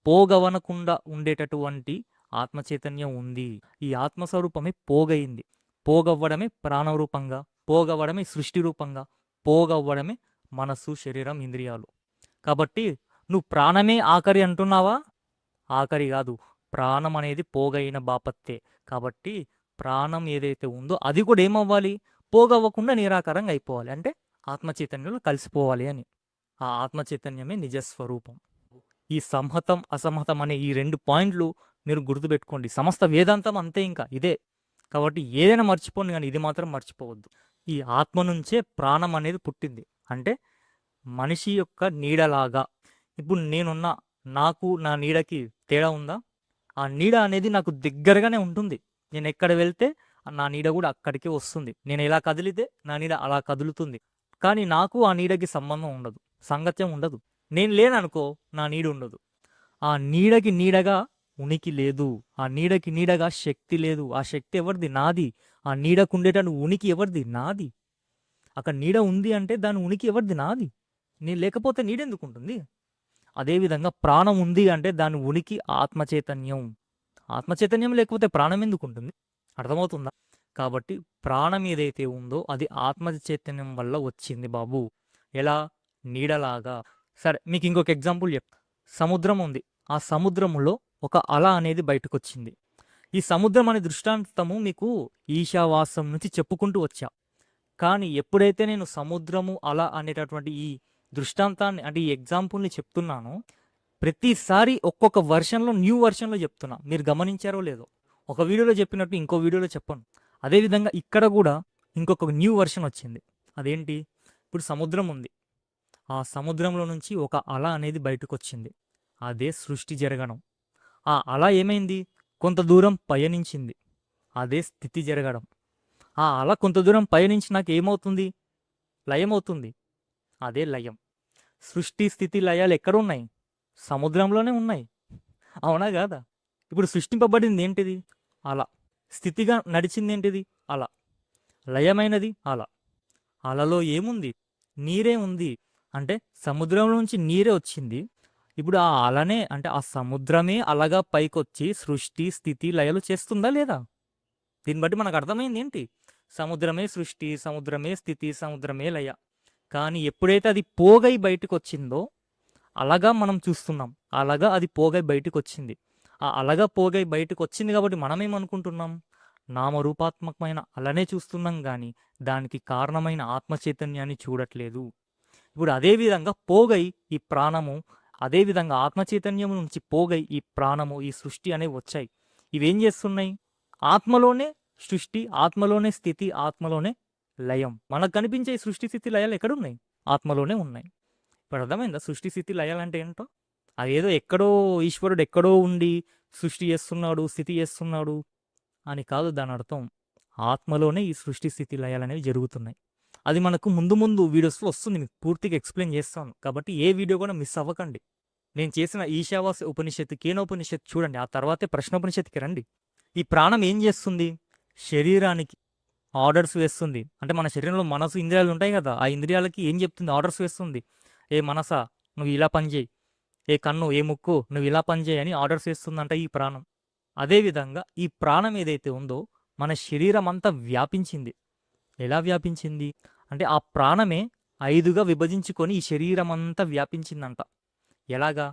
పోగవనకుండా ఉండేటటువంటి ఆత్మచైతన్యం ఉంది. ఈ ఆత్మస్వరూపమే పోగయింది. పోగవ్వడమే ప్రాణరూపంగా, పోగవ్వడమే సృష్టి రూపంగా, పోగవ్వడమే మనస్సు, శరీరం, ఇంద్రియాలు. కాబట్టి నువ్వు ప్రాణమే ఆఖరి అంటున్నావా? ఆఖరి కాదు, ప్రాణం అనేది పోగైన బాపత్తే. కాబట్టి ప్రాణం ఏదైతే ఉందో అది కూడా ఏమవ్వాలి, పోగవ్వకుండా నిరాకారంగా అయిపోవాలి. అంటే ఆత్మచైతన్యంలో కలిసిపోవాలి అని. ఆ ఆత్మచైతన్యమే నిజస్వరూపం. ఈ సంహతం, అసంహతం అనే ఈ 2 పాయింట్లు మీరు గుర్తుపెట్టుకోండి. సమస్త వేదాంతం అంతే, ఇంకా ఇదే. కాబట్టి ఏదైనా మర్చిపోండి, కానీ ఇది మాత్రం మర్చిపోవద్దు. ఈ ఆత్మ నుంచే ప్రాణం అనేది పుట్టింది. అంటే మనిషి యొక్క నీడలాగా. ఇప్పుడు నేనున్నా, నాకు నా నీడకి తేడా ఉందా? ఆ నీడ అనేది నాకు దగ్గరగానే ఉంటుంది. నేను ఎక్కడ వెళ్తే నా నీడ కూడా అక్కడికే వస్తుంది. నేను ఎలా కదిలితే నా నీడ అలా కదులుతుంది. కానీ నాకు ఆ నీడకి సంబంధం ఉండదు, సాంగత్యం ఉండదు. నేను లేననుకో నా నీడ ఉండదు. ఆ నీడకి నీడగా ఉనికి లేదు, ఆ నీడకి నీడగా శక్తి లేదు. ఆ శక్తి ఎవరిది? నాది. ఆ నీడకు ఉండేటటువంటి ఉనికి ఎవరిది? నాది. అక్కడ నీడ ఉంది అంటే దాని ఉనికి ఎవరిది? నాది. నేను లేకపోతే నీడెందుకు ఉంటుంది? అదేవిధంగా ప్రాణం ఉంది అంటే దాని ఉనికి ఆత్మచైతన్యం. ఆత్మచైతన్యం లేకపోతే ప్రాణం ఎందుకు ఉంటుంది? అర్థమవుతుందా? కాబట్టి ప్రాణం ఏదైతే ఉందో అది ఆత్మచైతన్యం వల్ల వచ్చింది బాబు. ఎలా? నీడలాగా. సరే, మీకు ఇంకొక ఎగ్జాంపుల్ చెప్తా. సముద్రం ఉంది, ఆ సముద్రములో ఒక అల అనేది బయటకు వచ్చింది. ఈ సముద్రం అనే దృష్టాంతము మీకు ఈశావాసం నుంచి చెప్పుకుంటూ వచ్చా. కానీ ఎప్పుడైతే నేను సముద్రము, అల అనేటటువంటి ఈ దృష్టాంతాన్ని, అంటే ఈ ఎగ్జాంపుల్ని చెప్తున్నానో, ప్రతిసారి ఒక్కొక్క వర్షన్లో, న్యూ వర్షన్లో చెప్తున్నా. మీరు గమనించారో లేదో, ఒక వీడియోలో చెప్పినట్టు ఇంకో వీడియోలో చెప్పను. అదేవిధంగా ఇక్కడ కూడా ఇంకొక న్యూ వర్షన్ వచ్చింది. అదేంటి? ఇప్పుడు సముద్రం ఉంది, ఆ సముద్రంలో నుంచి ఒక అల అనేది బయటకు వచ్చింది. అదే సృష్టి జరగడం. ఆ అల ఏమైంది? కొంత దూరం పయనించింది. అదే స్థితి జరగడం. ఆ అల కొంత దూరం పయనించినాక ఏమవుతుంది? లయమవుతుంది. అదే లయం. సృష్టి స్థితి లయాలు ఎక్కడున్నాయి? సముద్రంలోనే ఉన్నాయి. అవునా కాదా? ఇప్పుడు సృష్టింపబడింది ఏంటిది? అల. స్థితిగా నడిచింది ఏంటిది? అల. లయమైనది అల. అలలో ఏముంది? నీరే ఉంది. అంటే సముద్రం నుంచి నీరే వచ్చింది. ఇప్పుడు ఆ అలనే అంటే ఆ సముద్రమే అలగా పైకొచ్చి సృష్టి స్థితి లయలు చేస్తుందా లేదా? దీన్ని బట్టి మనకు అర్థమైంది ఏంటి? సముద్రమే సృష్టి, సముద్రమే స్థితి, సముద్రమే లయ. కానీ ఎప్పుడైతే అది పోగై బయటకు వచ్చిందో అలగా మనం చూస్తున్నాం. అలగా అది పోగై బయటకు వచ్చింది. ఆ అలగా పోగై బయటకు వచ్చింది కాబట్టి మనమేమనుకుంటున్నాం? నామరూపాత్మకమైన అలనే చూస్తున్నాం కానీ దానికి కారణమైన ఆత్మ చైతన్యాన్ని చూడట్లేదు. ఇప్పుడు అదేవిధంగా పోగై ఈ ప్రాణము, అదేవిధంగా ఆత్మ చైతన్యం నుంచి పోగై ఈ ప్రాణము, ఈ సృష్టి అనేవి వచ్చాయి. ఇవేం చేస్తున్నాయి? ఆత్మలోనే సృష్టి, ఆత్మలోనే స్థితి, ఆత్మలోనే లయం. మనకు కనిపించే ఈ సృష్టి స్థితి లయాలు ఎక్కడున్నాయి? ఆత్మలోనే ఉన్నాయి. ఇప్పుడు అర్థమైందా సృష్టి స్థితి లయాలు అంటే ఏంటో? అదేదో ఎక్కడో ఈశ్వరుడు ఎక్కడో ఉండి సృష్టి చేస్తున్నాడు, స్థితి చేస్తున్నాడు అని కాదు దాని అర్థం. ఆత్మలోనే ఈ సృష్టి స్థితి లయాలు అనేవి జరుగుతున్నాయి. అది మనకు ముందు ముందు వీడియోస్లో వస్తుంది, మీకు పూర్తిగా ఎక్స్ప్లెయిన్ చేస్తాను. కాబట్టి ఏ వీడియో కూడా మిస్ అవ్వకండి. నేను చేసిన ఈశావాస్య ఉపనిషత్తు, కేనోపనిషత్తు చూడండి, ఆ తర్వాతే ప్రశ్నోపనిషత్తుకి రండి. ఈ ప్రాణం ఏం చేస్తుంది? శరీరానికి ఆర్డర్స్ వేస్తుంది. అంటే మన శరీరంలో మనసు, ఇంద్రియాలు ఉంటాయి కదా, ఆ ఇంద్రియాలకి ఏం చెప్తుంది? ఆర్డర్స్ వేస్తుంది. ఏ మనసా నువ్వు ఇలా పనిచేయి, ఏ కన్ను, ఏ ముక్కు నువ్వు ఇలా పనిచేయి అని ఆర్డర్స్ వేస్తుందంట ఈ ప్రాణం. అదేవిధంగా ఈ ప్రాణం ఏదైతే ఉందో మన శరీరం అంతా వ్యాపించింది. ఎలా వ్యాపించింది అంటే ఆ ప్రాణమే 5గా విభజించుకొని ఈ శరీరం అంతా వ్యాపించిందంట. ఎలాగా?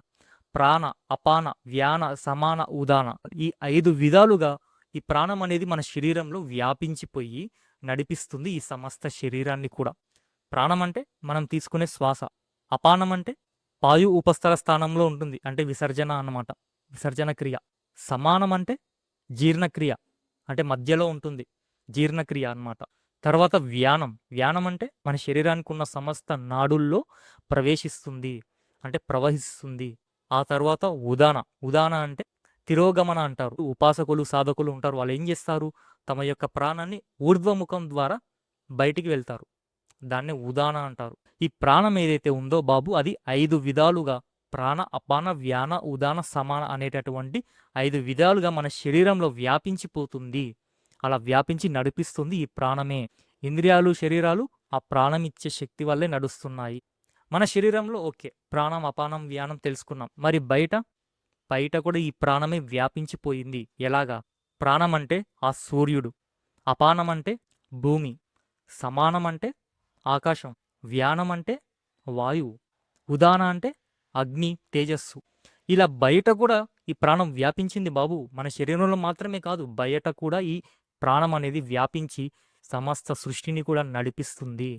ప్రాణ, అపాన, వ్యాన, సమాన, ఉదాన, ఈ 5 విధాలుగా ఈ ప్రాణం అనేది మన శరీరంలో వ్యాపించిపోయి నడిపిస్తుంది ఈ సమస్త శరీరాన్ని కూడా. ప్రాణం అంటే మనం తీసుకునే శ్వాస. అపానం అంటే వాయు ఉపస్థల స్థానంలో ఉంటుంది, అంటే విసర్జన అన్నమాట, విసర్జన క్రియ. సమానం అంటే జీర్ణక్రియ, అంటే మధ్యలో ఉంటుంది, జీర్ణక్రియ అన్నమాట. తర్వాత వ్యానం. వ్యానం అంటే మన శరీరానికి ఉన్న సమస్త నాడుల్లో ప్రవేశిస్తుంది, అంటే ప్రవహిస్తుంది. ఆ తర్వాత ఉదాన. ఉదాన అంటే తిరోగమన అంటారు. ఉపాసకులు, సాధకులు ఉంటారు, వాళ్ళు ఏం చేస్తారు? తమ యొక్క ప్రాణాన్ని ఊర్ధ్వముఖం ద్వారా బయటికి వెళ్తారు. దాన్ని ఉదాన అంటారు. ఈ ప్రాణం ఏదైతే ఉందో బాబు, అది 5 విధాలుగా ప్రాణ, అపాన, వ్యాన, ఉదాన, సమాన అనేటటువంటి 5 విధాలుగా మన శరీరంలో వ్యాపించిపోతుంది. అలా వ్యాపించి నడిపిస్తుంది ఈ ప్రాణమే. ఇంద్రియాలు, శరీరాలు ఆ ప్రాణం ఇచ్చే శక్తి వల్లే నడుస్తున్నాయి. మన శరీరంలో ఓకే, ప్రాణం, అపానం, వ్యానం తెలుసుకున్నాం. మరి బయట కూడా ఈ ప్రాణమే వ్యాపించిపోయింది. ఎలాగా? ప్రాణం అంటే ఆ సూర్యుడు, అపానం అంటే భూమి, సమానం అంటే ఆకాశం, వ్యానం అంటే వాయువు, ఉదాన అంటే అగ్ని, తేజస్సు. ఇలా బయట కూడా ఈ ప్రాణం వ్యాపించింది బాబు. మన శరీరంలో మాత్రమే కాదు, బయట కూడా ఈ ప్రాణం అనేది వ్యాపించి సమస్త సృష్టిని కూడా నడిపిస్తుంది.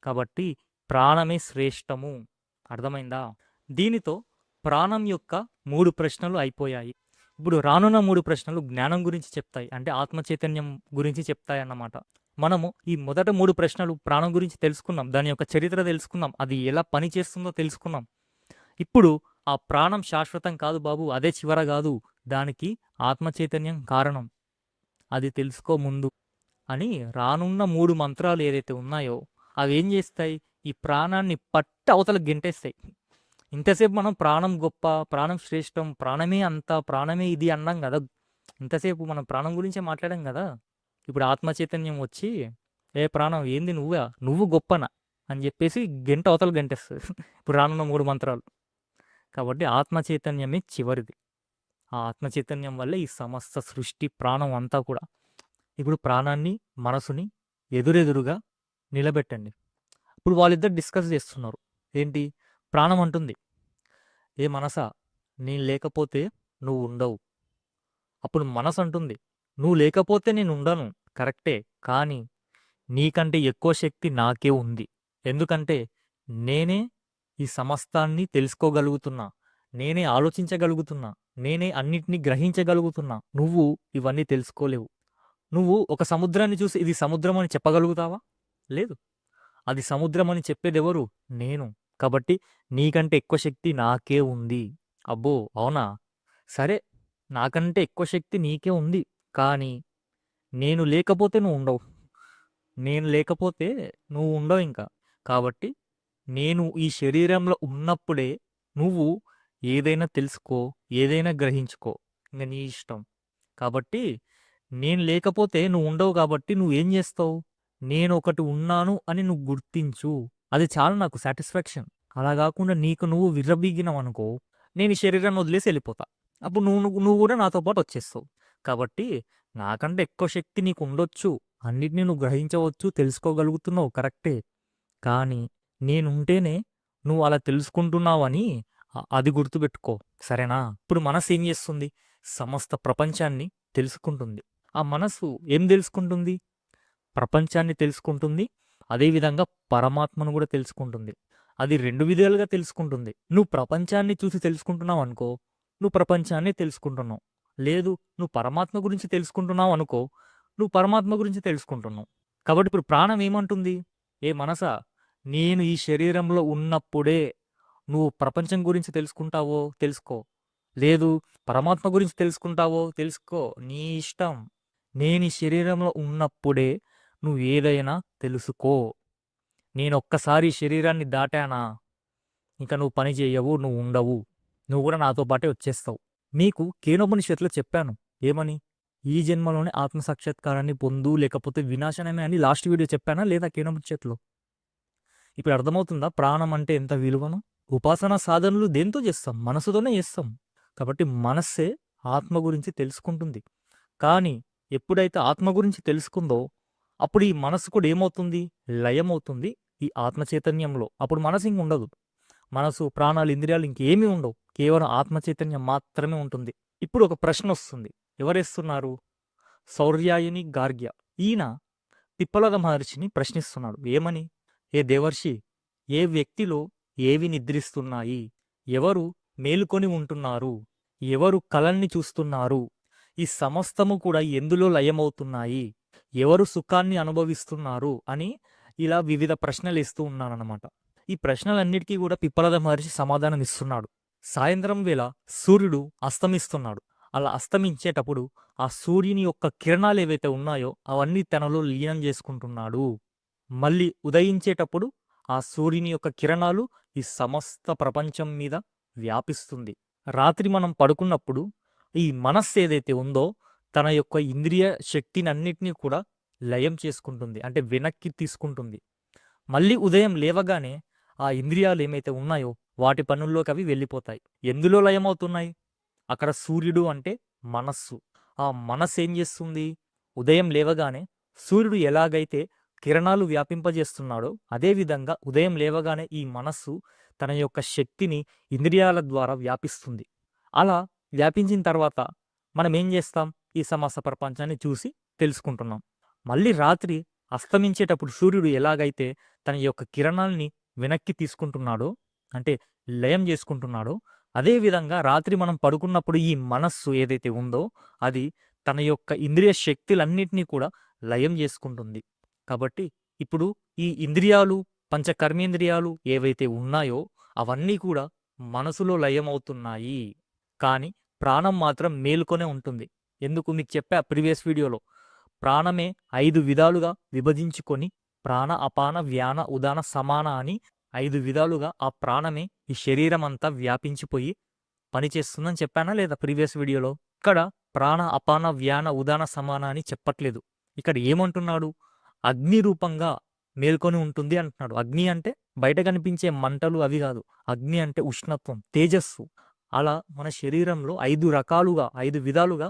కాబట్టి ప్రాణమే శ్రేష్టము. అర్థమైందా? దీనితో ప్రాణం యొక్క 3 ప్రశ్నలు అయిపోయాయి. ఇప్పుడు రానున్న 3 ప్రశ్నలు జ్ఞానం గురించి చెప్తాయి, అంటే ఆత్మ చైతన్యం గురించి చెప్తాయి అన్నమాట. మనము ఈ మొదట 3 ప్రశ్నలు ప్రాణం గురించి తెలుసుకున్నాం, దాని యొక్క చరిత్ర తెలుసుకున్నాం, అది ఎలా పనిచేస్తుందో తెలుసుకున్నాం. ఇప్పుడు ఆ ప్రాణం శాశ్వతం కాదు బాబు, అదే చివర కాదు, దానికి ఆత్మ చైతన్యం కారణం, అది తెలుసుకో ముందు అని రానున్న 3 మంత్రాలు ఏదైతే ఉన్నాయో అవి ఏం చేస్తాయి? ఈ ప్రాణాన్ని పట్టి అవతల గెంటేస్తాయి. ఇంతసేపు మనం ప్రాణం గొప్ప, ప్రాణం శ్రేష్టం, ప్రాణమే అంతా, ప్రాణమే ఇది అన్నాం కదా. ఇంతసేపు మనం ప్రాణం గురించే మాట్లాడాం కదా. ఇప్పుడు ఆత్మ చైతన్యం వచ్చి ఏ ప్రాణం ఏంది, నువ్వు గొప్పనా అని చెప్పేసి గంట అవతల గంటేస్తుంది. ఇప్పుడు రానున్న 3 మంత్రాలు. కాబట్టి ఆత్మ చైతన్యమే చివరిది. ఆ ఆత్మ చైతన్యం వల్లే ఈ సమస్త సృష్టి, ప్రాణం అంతా కూడా. ఇప్పుడు ప్రాణాన్ని, మనసుని ఎదురెదురుగా నిలబెట్టండి. ఇప్పుడు వాళ్ళిద్దరు డిస్కస్ చేస్తున్నారు. ఏంటి? ప్రాణం అంటుంది, ఏ మనసా, నేను లేకపోతే నువ్వు ఉండవు. అప్పుడు మనసు అంటుంది, నువ్వు లేకపోతే నేను ఉండను, కరెక్టే, కానీ నీకంటే ఎక్కువ శక్తి నాకే ఉంది. ఎందుకంటే నేనే ఈ సమస్తాన్ని తెలుసుకోగలుగుతున్నా, నేనే ఆలోచించగలుగుతున్నా, నేనే అన్నిటినీ గ్రహించగలుగుతున్నా. నువ్వు ఇవన్నీ తెలుసుకోలేవు. నువ్వు ఒక సముద్రాన్ని చూసి ఇది సముద్రం అని చెప్పగలుగుతావా? లేదు. అది సముద్రం అని చెప్పేది ఎవరు? నేను. కాబట్టి నీకంటే ఎక్కువ శక్తి నాకే ఉంది. అబ్బో అవునా? సరే, నాకంటే ఎక్కువ శక్తి నీకే ఉంది, కానీ నేను లేకపోతే నువ్వు ఉండవు. నేను లేకపోతే నువ్వు ఉండవు ఇంకా. కాబట్టి నేను ఈ శరీరంలో ఉన్నప్పుడే నువ్వు ఏదైనా తెలుసుకో, ఏదైనా గ్రహించుకో. ఇంక నీ ఇష్టం. కాబట్టి నేను లేకపోతే నువ్వు ఉండవు కాబట్టి నువ్వేం చేస్తావు? నేనొకటి ఉన్నాను అని నువ్వు గుర్తించు. అది చాలు నాకు సాటిస్ఫాక్షన్. అలా గాకుండా నీకు నువ్వు విర్రవీగినావనుకో, నేను ఈ శరీరాన్ని వదిలేసి ఎళ్ళిపోతా. అప్పుడు నువ్వు గూడా నాతో పాటు వచ్చేస్తావు. కాబట్టి నాకంటే ఎక్కువ శక్తి నీకుండొచ్చు. అన్నిటిని నువ్వు గ్రహించవచ్చు, తెలుసుకోగలుగుతున్నావు కరెక్టే. కానీ నేనుంటేనే నువ్వు అలా తెలుసుకుంటున్నావని అది గుర్తుపెట్టుకో. సరేనా? ఇప్పుడు మనసేం చేస్తుంది? సమస్త ప్రపంచాన్ని తెలుసుకుంటుంది. ఆ మనసు ఏం తెలుసుకుంటుంది? ప్రపంచాన్ని తెలుసుకుంటుంది. అదేవిధంగా పరమాత్మను గూడా తెలుసుకుంటుంది. అది 2 విధాలుగా తెలుసుకుంటుంది. నువ్వు ప్రపంచాన్ని చూసి తెలుసుకుంటున్నావనుకో, నువ్వు ప్రపంచాన్ని తెలుసుకుంటున్నావు. లేదు నువ్వు పరమాత్మ గురించి తెలుసుకుంటున్నావనుకో, నువ్వు పరమాత్మ గురించి తెలుసుకుంటున్నావు. కాబట్టి ఇప్పుడు ప్రాణం ఏమంటుంది? ఏ మనసా, నేను ఈ శరీరంలో ఉన్నప్పుడే నువ్వు ప్రపంచం గురించి తెలుసుకుంటావో తెలుసుకో. లేదు పరమాత్మ గురించి తెలుసుకుంటావో తెలుసుకో. నీ ఇష్టం. నేను ఈ శరీరంలో ఉన్నప్పుడే నువ్వు ఏదైనా తెలుసుకో. నేనొక్కసారి ఈ శరీరాన్ని దాటానా, ఇంక నువ్వు పని చేయవు, నువ్వు ఉండవు. నువ్వు కూడా నాతో పాటే వచ్చేస్తావు. మీకు కేనోపనిషత్తులో చెప్పాను. ఏమని? ఈ జన్మలోనే ఆత్మ సాక్షాత్కారాన్ని పొందు, లేకపోతే వినాశనమే అని లాస్ట్ వీడియో చెప్పానా లేదా కేనోపనిషత్తులో? ఇప్పుడు అర్థమవుతుందా ప్రాణం అంటే ఎంత విలువను? ఉపాసనా సాధనలు దేంతో చేస్తాం? మనసుతోనే చేస్తాం. కాబట్టి మనస్సే ఆత్మ గురించి తెలుసుకుంటుంది. కానీ ఎప్పుడైతే ఆత్మ గురించి తెలుసుకుందో అప్పుడు ఈ మనసు కూడా ఏమవుతుంది? లయమవుతుంది ఈ ఆత్మ చైతన్యంలో. అప్పుడు మనసు ఇంక ఉండదు. మనసు, ప్రాణాలు, ఇంద్రియాలు ఇంకేమీ ఉండవు. కేవలం ఆత్మ చైతన్యం మాత్రమే ఉంటుంది. ఇప్పుడు ఒక ప్రశ్న వస్తుంది. ఎవరేస్తున్నారు? శౌర్యాయని గార్గ్య. ఈయన పిప్పలద మహర్షిని ప్రశ్నిస్తున్నాడు. ఏమని? ఏ దేవర్షి, ఏ వ్యక్తిలో ఏవి నిద్రిస్తున్నాయి? ఎవరు మేలుకొని ఉంటున్నారు? ఎవరు కలల్ని చూస్తున్నారు? ఈ సమస్తము కూడా ఎందులో లయమవుతున్నాయి? ఎవరు సుఖాన్ని అనుభవిస్తున్నారు అని ఇలా వివిధ ప్రశ్నలు ఇస్తూ ఉన్నానన్నమాట. ఈ ప్రశ్నలన్నిటికీ కూడా పిప్పలద మహర్షి సమాధానం ఇస్తున్నాడు. సాయంత్రం వేళ సూర్యుడు అస్తమిస్తున్నాడు. అలా అస్తమించేటప్పుడు ఆ సూర్యుని యొక్క కిరణాలు ఏవైతే ఉన్నాయో అవన్నీ తనలో లీనం చేసుకుంటున్నాడు. మళ్ళీ ఉదయించేటప్పుడు ఆ సూర్యుని యొక్క కిరణాలు ఈ సమస్త ప్రపంచం మీద వ్యాపిస్తుంది. రాత్రి మనం పడుకున్నప్పుడు ఈ మనస్సు ఏదైతే ఉందో తన యొక్క ఇంద్రియ శక్తిని అన్నిటినీ కూడా లయం చేసుకుంటుంది. అంటే వెనక్కి తీసుకుంటుంది. మళ్ళీ ఉదయం లేవగానే ఆ ఇంద్రియాలు ఏమైతే ఉన్నాయో వాటి పనుల్లోకి అవి వెళ్ళిపోతాయి. ఎందులో లయమవుతున్నాయి? అక్కడ సూర్యుడు అంటే మనస్సు. ఆ మనస్సు ఏం చేస్తుంది? ఉదయం లేవగానే సూర్యుడు ఎలాగైతే కిరణాలు వ్యాపింపజేస్తున్నాడో అదేవిధంగా ఉదయం లేవగానే ఈ మనస్సు తన యొక్క శక్తిని ఇంద్రియాల ద్వారా వ్యాపిస్తుంది. అలా వ్యాపించిన తర్వాత మనం ఏం చేస్తాం? ఈ సమస్త ప్రపంచాన్ని చూసి తెలుసుకుంటున్నాం. మళ్ళీ రాత్రి అస్తమించేటప్పుడు సూర్యుడు ఎలాగైతే తన యొక్క కిరణాల్ని వెనక్కి తీసుకుంటున్నాడో, అంటే లయం చేసుకుంటున్నాడో, అదేవిధంగా రాత్రి మనం పడుకున్నప్పుడు ఈ మనస్సు ఏదైతే ఉందో అది తన యొక్క ఇంద్రియ శక్తులన్నిటినీ కూడా లయం చేసుకుంటుంది. కాబట్టి ఇప్పుడు ఈ ఇంద్రియాలు, పంచకర్మేంద్రియాలు ఏవైతే ఉన్నాయో అవన్నీ కూడా మనసులో లయమవుతున్నాయి. కానీ ప్రాణం మాత్రం మేలుకొనే ఉంటుంది. ఎందుకు? మీకు చెప్పా ప్రీవియస్ వీడియోలో. ప్రాణమే 5 విధాలుగా విభజించుకొని ప్రాణ, అపాన, వ్యాన, ఉదాన, సమాన అని 5 విధాలుగా ఆ ప్రాణమే ఈ శరీరం అంతా వ్యాపించిపోయి పనిచేస్తుందని చెప్పానా లేదా ప్రీవియస్ వీడియోలో? ఇక్కడ ప్రాణ, అపాన, వ్యాన, ఉదాన, సమాన అని చెప్పట్లేదు. ఇక్కడ ఏమంటున్నాడు? అగ్ని రూపంగా మేల్కొని ఉంటుంది అంటున్నాడు. అగ్ని అంటే బయట కనిపించే మంటలు అవి కాదు. అగ్ని అంటే ఉష్ణత్వం, తేజస్సు. అలా మన శరీరంలో 5 రకాలుగా 5 విధాలుగా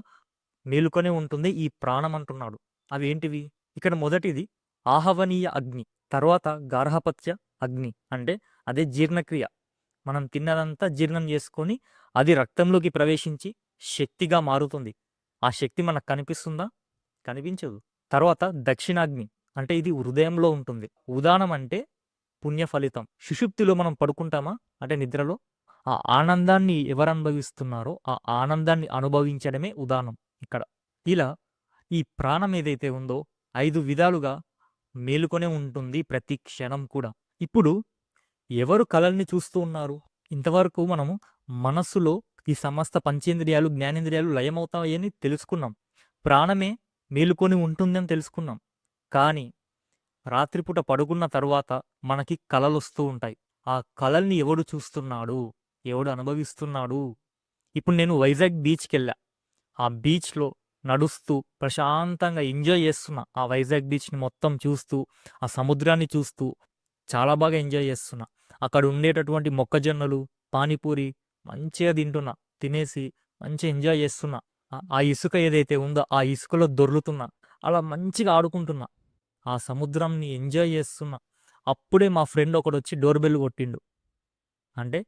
మేలుకొనే ఉంటుంది ఈ ప్రాణం అంటున్నాడు. అవి ఏంటివి? ఇక్కడ మొదటిది ఆహవనీయ అగ్ని, తర్వాత గార్హపత్య అగ్ని అంటే అదే జీర్ణక్రియ. మనం తిన్నదంతా జీర్ణం చేసుకొని అది రక్తంలోకి ప్రవేశించి శక్తిగా మారుతుంది. ఆ శక్తి మనకు కనిపిస్తుందా? కనిపించదు. తర్వాత దక్షిణాగ్ని అంటే ఇది హృదయంలో ఉంటుంది. ఉదానం అంటే పుణ్య ఫలితం. సుషుప్తిలో మనం పడుకుంటామా అంటే నిద్రలో, ఆ ఆనందాన్ని ఎవరు అనుభవిస్తున్నారో ఆ ఆనందాన్ని అనుభవించడమే ఉదానం ఇక్కడ. ఇలా ఈ ప్రాణం ఏదైతే ఉందో 5 విధాలుగా మేలుకొనే ఉంటుంది ప్రతి క్షణం కూడా. ఇప్పుడు ఎవరు కలల్ని చూస్తూ ఉన్నారు? ఇంతవరకు మనము మనస్సులో ఈ సమస్త పంచేంద్రియాలు, జ్ఞానేంద్రియాలు లయమవుతాయని తెలుసుకున్నాం. ప్రాణమే మేలుకొని ఉంటుందని తెలుసుకున్నాం. కానీ రాత్రిపూట పడుకున్న తరువాత మనకి కలలొస్తూ ఉంటాయి. ఆ కలల్ని ఎవడు చూస్తున్నాడు? ఎవడు అనుభవిస్తున్నాడు? ఇప్పుడు నేను వైజాగ్ బీచ్‌కెళ్ళా. ఆ బీచ్‌లో నడుస్తూ ప్రశాంతంగా ఎంజాయ్ చేస్తున్నా. ఆ వైజాగ్ బీచ్‌ని మొత్తం చూస్తూ, ఆ సముద్రాన్ని చూస్తూ చాలా బాగా ఎంజాయ్ చేస్తున్నా. అక్కడ ఉండేటటువంటి మొక్కజొన్నలు, పానీపూరి మంచిగా తింటున్నా. తినేసి మంచిగా ఎంజాయ్ చేస్తున్నా. ఆ ఇసుక ఏదైతే ఉందో ఆ ఇసుకలో దొర్లుతున్నా. అలా మంచిగా ఆడుకుంటున్నా. ఆ సముద్రంని ఎంజాయ్ చేస్తున్నా. అప్పుడే మా ఫ్రెండ్ ఒకడొచ్చి డోర్ బెల్ కొట్టిండు. అంటే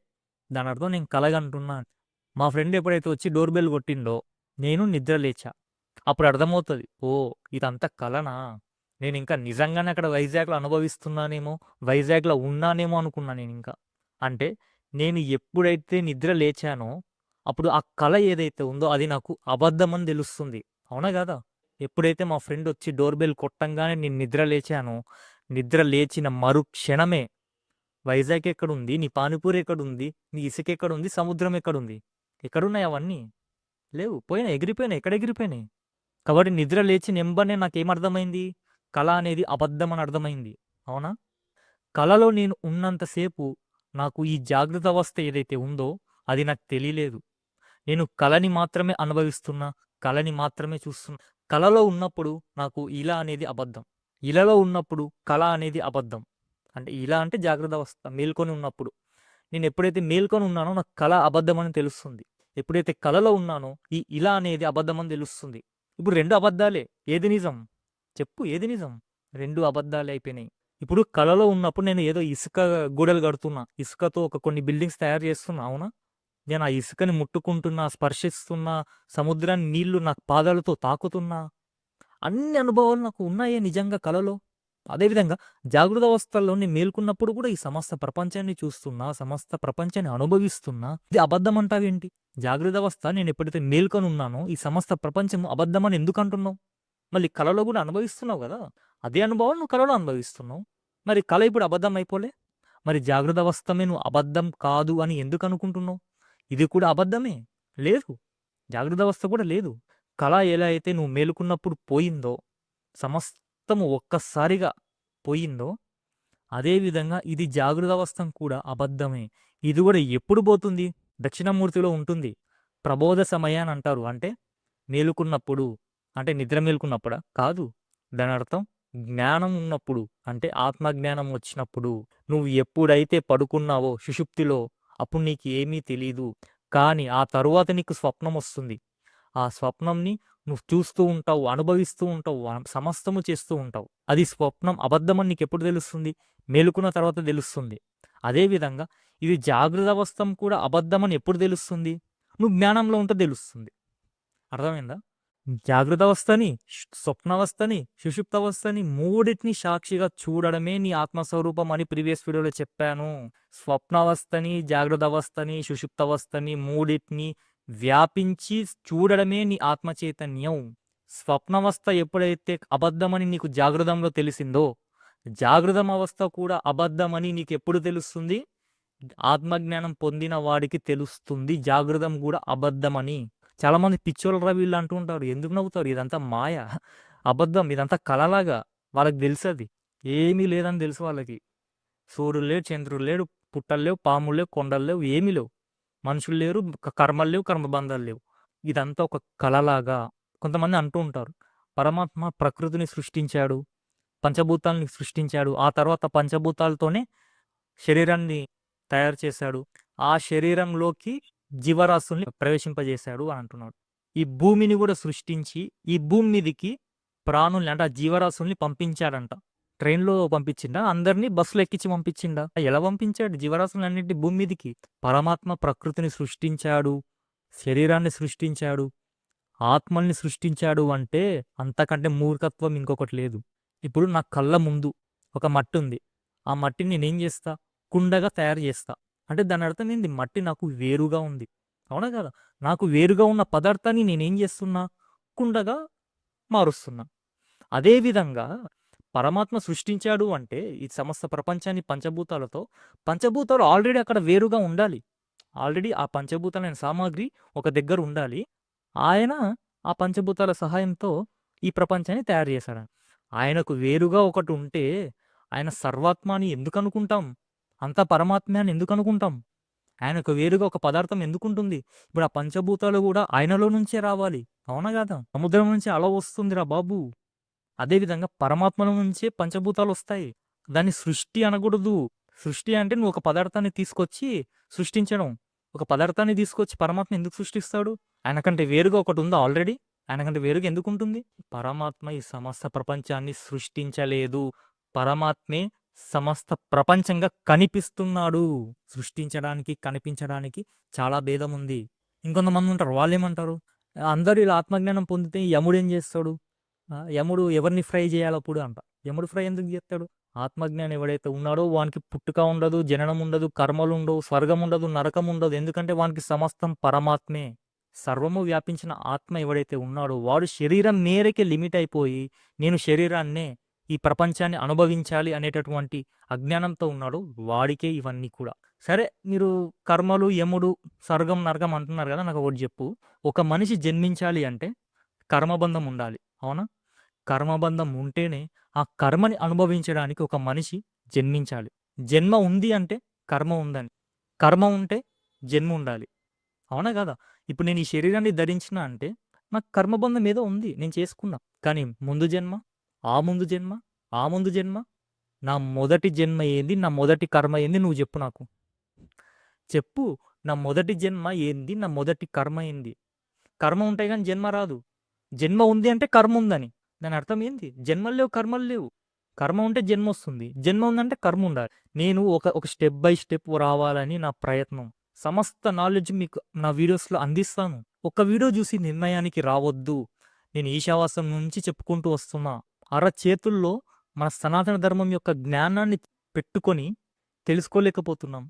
దానర్థం నేను కలగంటున్నా అని. మా ఫ్రెండ్ ఎప్పుడైతే వచ్చి డోర్ బెల్ కొట్టిండో నేను నిద్ర లేచా. అప్పుడు అర్థమవుతది. ఓహ్! ఇదంతా కలనా? నేనింకా నిజంగానే అక్కడ వైజాగ్‌లో అనుభవిస్తున్నానేమో, వైజాగ్‌లో ఉన్నానేమో అనుకున్నా నేనింకా. అంటే నేను ఎప్పుడైతే నిద్ర లేచానో, అప్పుడు ఆ కల ఏదైతే ఉందో అది నాకు అబద్ధమని తెలుస్తుంది. అవునా గాదా? ఎప్పుడైతే మా ఫ్రెండొచ్చి డోర్ బెల్ కొట్టంగానే నేను నిద్ర లేచానో, నిద్ర లేచిన మరుక్షణమే వైజాగ్ ఎక్కడుంది? నీ పానీపూరి ఎక్కడుంది? నీ ఇసుక ఎక్కడుంది? సముద్రం ఎక్కడుంది? ఎక్కడున్నాయి అవన్నీ? లేవు. పోయినాయి. ఎగిరిపోయినాయి. ఎక్కడ ఎగిరిపోయినాయి? కాబట్టి నిద్ర లేచిన ఎంబనే నాకేమర్థమైంది? కల అనేది అబద్ధమని అర్థమైంది. అవునా? కలలో నేను ఉన్నంత సేపు నాకు ఈ జాగ్రత్త అవస్థ ఏదైతే ఉందో అది నాకు తెలియలేదు. నేను కలని మాత్రమే అనుభవిస్తున్నా. కలని మాత్రమే చూస్తున్నా. కలలో ఉన్నప్పుడు నాకు ఇలా అనేది అబద్ధం. ఇలలో ఉన్నప్పుడు కల అనేది అబద్ధం. అంటే ఇలా అంటే జాగ్రత్త అవస్థ మేల్కొని ఉన్నప్పుడు. నేనెప్పుడైతే మేల్కొని ఉన్నానో నాకు కల అబద్ధమని తెలుస్తుంది. ఎప్పుడైతే కలలో ఉన్నానో ఈ ఇలా అనేది అబద్ధమని తెలుస్తుంది. ఇప్పుడు 2 అబద్ధాలే. ఏది నిజం? చెప్పు ఏది నిజం? 2 అబద్ధాలే అయిపోయినాయి. ఇప్పుడు కలలో ఉన్నప్పుడు నేను ఏదో ఇసుక గూడలు కడుతున్నా. ఇసుకతో కొన్ని బిల్డింగ్స్ తయారు చేస్తున్నా. అవునా? నేను ఆ ఇసుకని ముట్టుకుంటున్నా, స్పర్శిస్తున్నా, సముద్రాన్ని నీళ్లు నాకు పాదాలతో తాకుతున్నా. అన్ని అనుభవాలు నాకు ఉన్నాయే నిజంగా కలలో. అదేవిధంగా జాగృత అవస్థల్లో నేను మేల్కొన్నప్పుడు కూడా ఈ సమస్త ప్రపంచాన్ని చూస్తున్నా, సమస్త ప్రపంచాన్ని అనుభవిస్తున్నా. ఇది అబద్ధం అంటావేంటి? జాగృత అవస్థ నేను ఎప్పుడైతే మేల్కొని ఉన్నానో ఈ సమస్త ప్రపంచం అబద్ధమని ఎందుకు అంటున్నావు? మళ్ళీ కలలో కూడా అనుభవిస్తున్నావు గదా! అదే అనుభవం నువ్వు కలలో అనుభవిస్తున్నావు. మరి కల ఇప్పుడు అబద్ధం అయిపోలే? మరి జాగృత అవస్థమే నువ్వు అబద్ధం కాదు అని ఎందుకు అనుకుంటున్నావు? ఇది కూడా అబద్ధమే. లేదు. జాగృత అవస్థ కూడా లేదు. కల ఎలా అయితే నువ్వు మేలుకున్నప్పుడు పోయిందో, సమస్తము ఒక్కసారిగా పోయిందో, అదే విధంగా ఇది జాగృత అవస్థం కూడా అబద్ధమే. ఇది కూడా ఎప్పుడు పోతుంది? దక్షిణామూర్తిలో ఉంటుంది. ప్రబోధ సమయాన్ని అంటారు. అంటే మేలుకున్నప్పుడు, అంటే నిద్ర మేలుకున్నప్పుడా? కాదు. దానర్థం జ్ఞానం ఉన్నప్పుడు, అంటే ఆత్మజ్ఞానం వచ్చినప్పుడు. నువ్వు ఎప్పుడైతే పడుకున్నావో సుషుప్తిలో, అప్పుడు నీకు ఏమీ తెలీదు. కానీ ఆ తరువాత నీకు స్వప్నమొస్తుంది. ఆ స్వప్నంని నువ్వు చూస్తూ ఉంటావు, అనుభవిస్తూ ఉంటావు, సమస్తము చేస్తూ ఉంటావు. అది స్వప్నం అబద్ధమని నీకెప్పుడు తెలుస్తుంది? మేలుకున్న తర్వాత తెలుస్తుంది. అదేవిధంగా ఇది జాగృత అవస్థం కూడా అబద్ధమని ఎప్పుడు తెలుస్తుంది? నువ్వు జ్ఞానంలో ఉంటే తెలుస్తుంది. అర్థమైందా? జాగృతావస్థని, స్వప్నావస్థని, సుషుప్తావస్థని మూడిటిని సాక్షిగా చూడడమే నీ ఆత్మస్వరూపం అని ప్రీవియస్ వీడియోలో చెప్పాను. స్వప్నావస్థని, జాగృతావస్థని, సుషుప్తావస్థని మూడిటిని వ్యాపించి చూడడమే నీ ఆత్మ చైతన్యం. స్వప్నావస్థ ఎప్పుడైతే అబద్ధమని నీకు జాగృతంలో తెలిసిందో, జాగృతం అవస్థ కూడా అబద్ధమని నీకెప్పుడు తెలుస్తుంది? ఆత్మజ్ఞానం పొందిన వాడికి తెలుస్తుంది జాగృతం కూడా అబద్ధమని. చాలామంది పిచ్చోళ్ళరా వీళ్ళు అంటూ ఉంటారు. ఎందుకు నవ్వుతారు? ఇదంతా మాయ. అబద్ధం. ఇదంతా కలలాగా. వాళ్ళకి తెలుసది. ఏమీ లేదని తెలుసు వాళ్ళకి. సూర్యుడు లేడు, చంద్రుడు లేడు, పుట్టలు లేవు, పాములు లేవు, కొండలు లేవు, ఏమీ లేవు. మనుషులు లేరు, కర్మలు లేవు, కర్మబంధాలు లేవు. ఇదంతా ఒక కలలాగా. కొంతమంది అంటూ ఉంటారు. పరమాత్మ ప్రకృతిని సృష్టించాడు, పంచభూతాల్ని సృష్టించాడు. ఆ తర్వాత పంచభూతాలతోనే శరీరాన్ని తయారు చేశాడు. ఆ శరీరంలోకి జీవరాశుల్ని ప్రవేశింపజేశాడు అని అంటున్నాడు. ఈ భూమిని కూడా సృష్టించి, ఈ భూమి మీదికి ప్రాణుల్ని అంటే ఆ జీవరాశుల్ని పంపించాడంట. ట్రైన్‌లో పంపించిండా? అందరిని బస్సులో ఎక్కించి పంపించిండా? ఎలా పంపించాడు జీవరాశులన్నిటిని భూమి మీదికి? పరమాత్మ ప్రకృతిని సృష్టించాడు, శరీరాన్ని సృష్టించాడు, ఆత్మల్ని సృష్టించాడు అంటే అంతకంటే మూర్ఖత్వం ఇంకొకటి లేదు. ఇప్పుడు నా కళ్ళ ముందు ఒక మట్టి ఉంది. ఆ మట్టిని నేనేం చేస్తా? కుండగా తయారు చేస్తా. అంటే దాని అర్థం ఏంది? మట్టి నాకు వేరుగా ఉంది. అవునా కదా? నాకు వేరుగా ఉన్న పదార్థాన్ని నేనేం చేస్తున్నా? కుండగా మారుస్తున్నా. అదే విధంగా పరమాత్మ సృష్టించాడు అంటే ఈ సమస్త ప్రపంచాన్ని పంచభూతాలతో, పంచభూతాలు ఆల్రెడీ అక్కడ వేరుగా ఉండాలి. ఆల్రెడీ ఆ పంచభూతాలైన సామాగ్రి ఒక దగ్గర ఉండాలి. ఆయన ఆ పంచభూతాల సహాయంతో ఈ ప్రపంచాన్ని తయారు చేశాడు. ఆయనకు వేరుగా ఒకటి ఉంటే ఆయన సర్వాత్మ అని ఎందుకు అనుకుంటాం? అంతా పరమాత్మే అని ఎందుకు అనుకుంటాం? ఆయనకు వేరుగా ఒక పదార్థం ఎందుకుంటుంది? ఇప్పుడు ఆ పంచభూతాలు గూడా ఆయనలో నుంచే రావాలి. అవునా గాదా? సముద్రం నుంచి అల వస్తుందిరా బాబు! అదేవిధంగా పరమాత్మలో నుంచే పంచభూతాలొస్తాయి. దాన్ని సృష్టి అనగూడదు. సృష్టి అంటే నువ్వు ఒక పదార్థాన్ని తీసుకొచ్చి సృష్టించడం. ఒక పదార్థాన్ని తీసుకొచ్చి పరమాత్మ ఎందుకు సృష్టిస్తాడు? ఆయనకంటే వేరుగా ఒకటుందా ఆల్రెడీ? ఆయనకంటే వేరుగా ఎందుకుంటుంది? పరమాత్మ ఈ సమస్త ప్రపంచాన్ని సృష్టించలేదు. పరమాత్మే సమస్త ప్రపంచంగా కనిపిస్తున్నాడు. సృష్టించడానికి, కనిపించడానికి చాలా భేదముంది. ఇంకొంతమందుంటారు. వాళ్ళేమంటారు? అందరూ ఇలా ఆత్మజ్ఞానం పొందితే యముడేం జేస్తాడు? యముడు ఎవరిని ఫ్రై జేయాలప్పుడు అంట. యముడు ఫ్రై ఎందుకు జేత్తాడు? ఆత్మజ్ఞాని ఎవడైతే ఉన్నాడో వానికి పుట్టుక ఉండదు, జననం ఉండదు, కర్మలుండవు, స్వర్గముండదు, నరకముండదు. ఎందుకంటే వానికి సమస్తం పరమాత్మే. సర్వము వ్యాపించిన ఆత్మ ఎవడైతే ఉన్నాడో వాడు శరీరం మేరకే లిమిట్ అయిపోయి, నేను శరీరాన్నే, ఈ ప్రపంచాన్ని అనుభవించాలి అనేటటువంటి అజ్ఞానంతో ఉన్నాడో వాడికే ఇవన్నీ కూడా. సరే మీరు కర్మలు, యముడు, స్వర్గం, నరకం అంటున్నారు గదా! నాకొకటి జెప్పు. ఒక మనిషి జన్మించాలి అంటే కర్మబంధం ఉండాలి. అవునా? కర్మబంధం ఉంటేనే ఆ కర్మని అనుభవించడానికి ఒక మనిషి జన్మించాలి. జన్మ ఉంది అంటే కర్మ ఉందని. కర్మ ఉంటే జన్మ ఉండాలి. అవునా కాదా? ఇప్పుడు నేను ఈ శరీరాన్ని ధరించిన అంటే నాకు కర్మబంధం ఏదో ఉంది. నేను చేసుకున్నా. కానీ ముందు జన్మ, ఆ ముందు జన్మ, ఆ ముందు జన్మ, నా మొదటి జన్మ ఏంది? నా మొదటి కర్మ ఏంది? నువ్వు చెప్పు నాకు. చెప్పు. నా మొదటి జన్మ ఏంది? నా మొదటి కర్మ ఏంది? కర్మ ఉంటే గాని జన్మ రాదు. జన్మ ఉంది అంటే కర్మ ఉందని. దాని అర్థం ఏంది? జన్మలు లేవు, కర్మలు లేవు. కర్మ ఉంటే జన్మొస్తుంది. జన్మ ఉందంటే కర్మ ఉండాలి. నేను ఒక స్టెప్ బై స్టెప్ రావాలని నా ప్రయత్నం. సమస్త నాలెడ్జ్ మీకు నా వీడియోస్‌లో అందిస్తాను. ఒక్క వీడియో చూసి నిర్ణయానికి రావద్దు. నేను ఈశావాస్యం నుంచి చెప్పుకుంటూ వస్తున్నా. అరచేతుల్లో మన సనాతన ధర్మం యొక్క జ్ఞానాన్ని పెట్టుకొని తెలుసుకోలేకపోతున్నాం.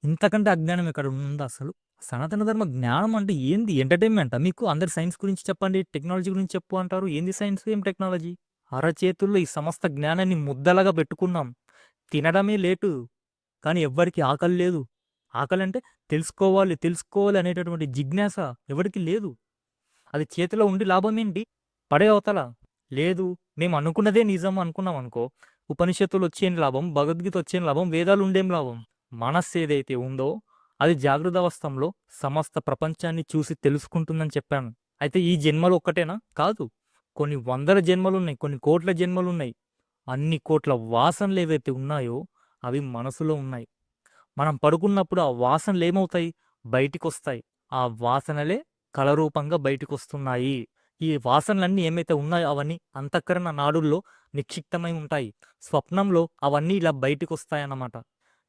ఇంతకంటే అజ్ఞానం ఎక్కడ ఉందా అసలు? సనాతన ధర్మ జ్ఞానం అంటే ఏంది? ఎంటర్‌టైన్‌మెంటా మీకు? అందరు సైన్స్ గురించి చెప్పండి, టెక్నాలజీ గురించి చెప్పు అంటారు. ఏంది సైన్స్? ఏం టెక్నాలజీ? అరచేతుల్లో ఈ సమస్త జ్ఞానాన్ని ముద్దలాగా పెట్టుకున్నాం. తినడమే లేటు. కానీ ఎవ్వరికీ ఆకలి లేదు. ఆకలంటే తెలుసుకోవాలి, తెలుసుకోవాలి అనేటటువంటి జిజ్ఞాస ఎవడికి లేదు. అది చేతిలో ఉండి లాభమేంటి? పడే అవతల. లేదు, మేము అనుకున్నదే నిజం అనుకున్నామనుకో, ఉపనిషత్తులు వచ్చేం లాభం, భగవద్గీత వచ్చేం లాభం, వేదాలు ఉండేం లాభం? మనస్సు ఏదైతే ఉందో అది జాగృత అవస్థంలో సమస్త ప్రపంచాన్ని చూసి తెలుసుకుంటుందని చెప్పాను. అయితే ఈ జన్మలు ఒక్కటేనా? కాదు. కొన్ని వందల జన్మలున్నాయి, కొన్ని కోట్ల జన్మలున్నాయి. అన్ని కోట్ల వాసనలు ఏవైతే ఉన్నాయో అవి మనసులో ఉన్నాయి. మనం పడుకున్నప్పుడు ఆ వాసనలు ఏమవుతాయి? బయటికొస్తాయి. ఆ వాసనలే కలరూపంగా బయటికొస్తున్నాయి. ఈ వాసనలన్నీ ఏమైతే ఉన్నాయో అవన్నీ అంతఃకరణ నాడుల్లో నిక్షిప్తమై ఉంటాయి. స్వప్నంలో అవన్నీ ఇలా బయటికొస్తాయన్నమాట.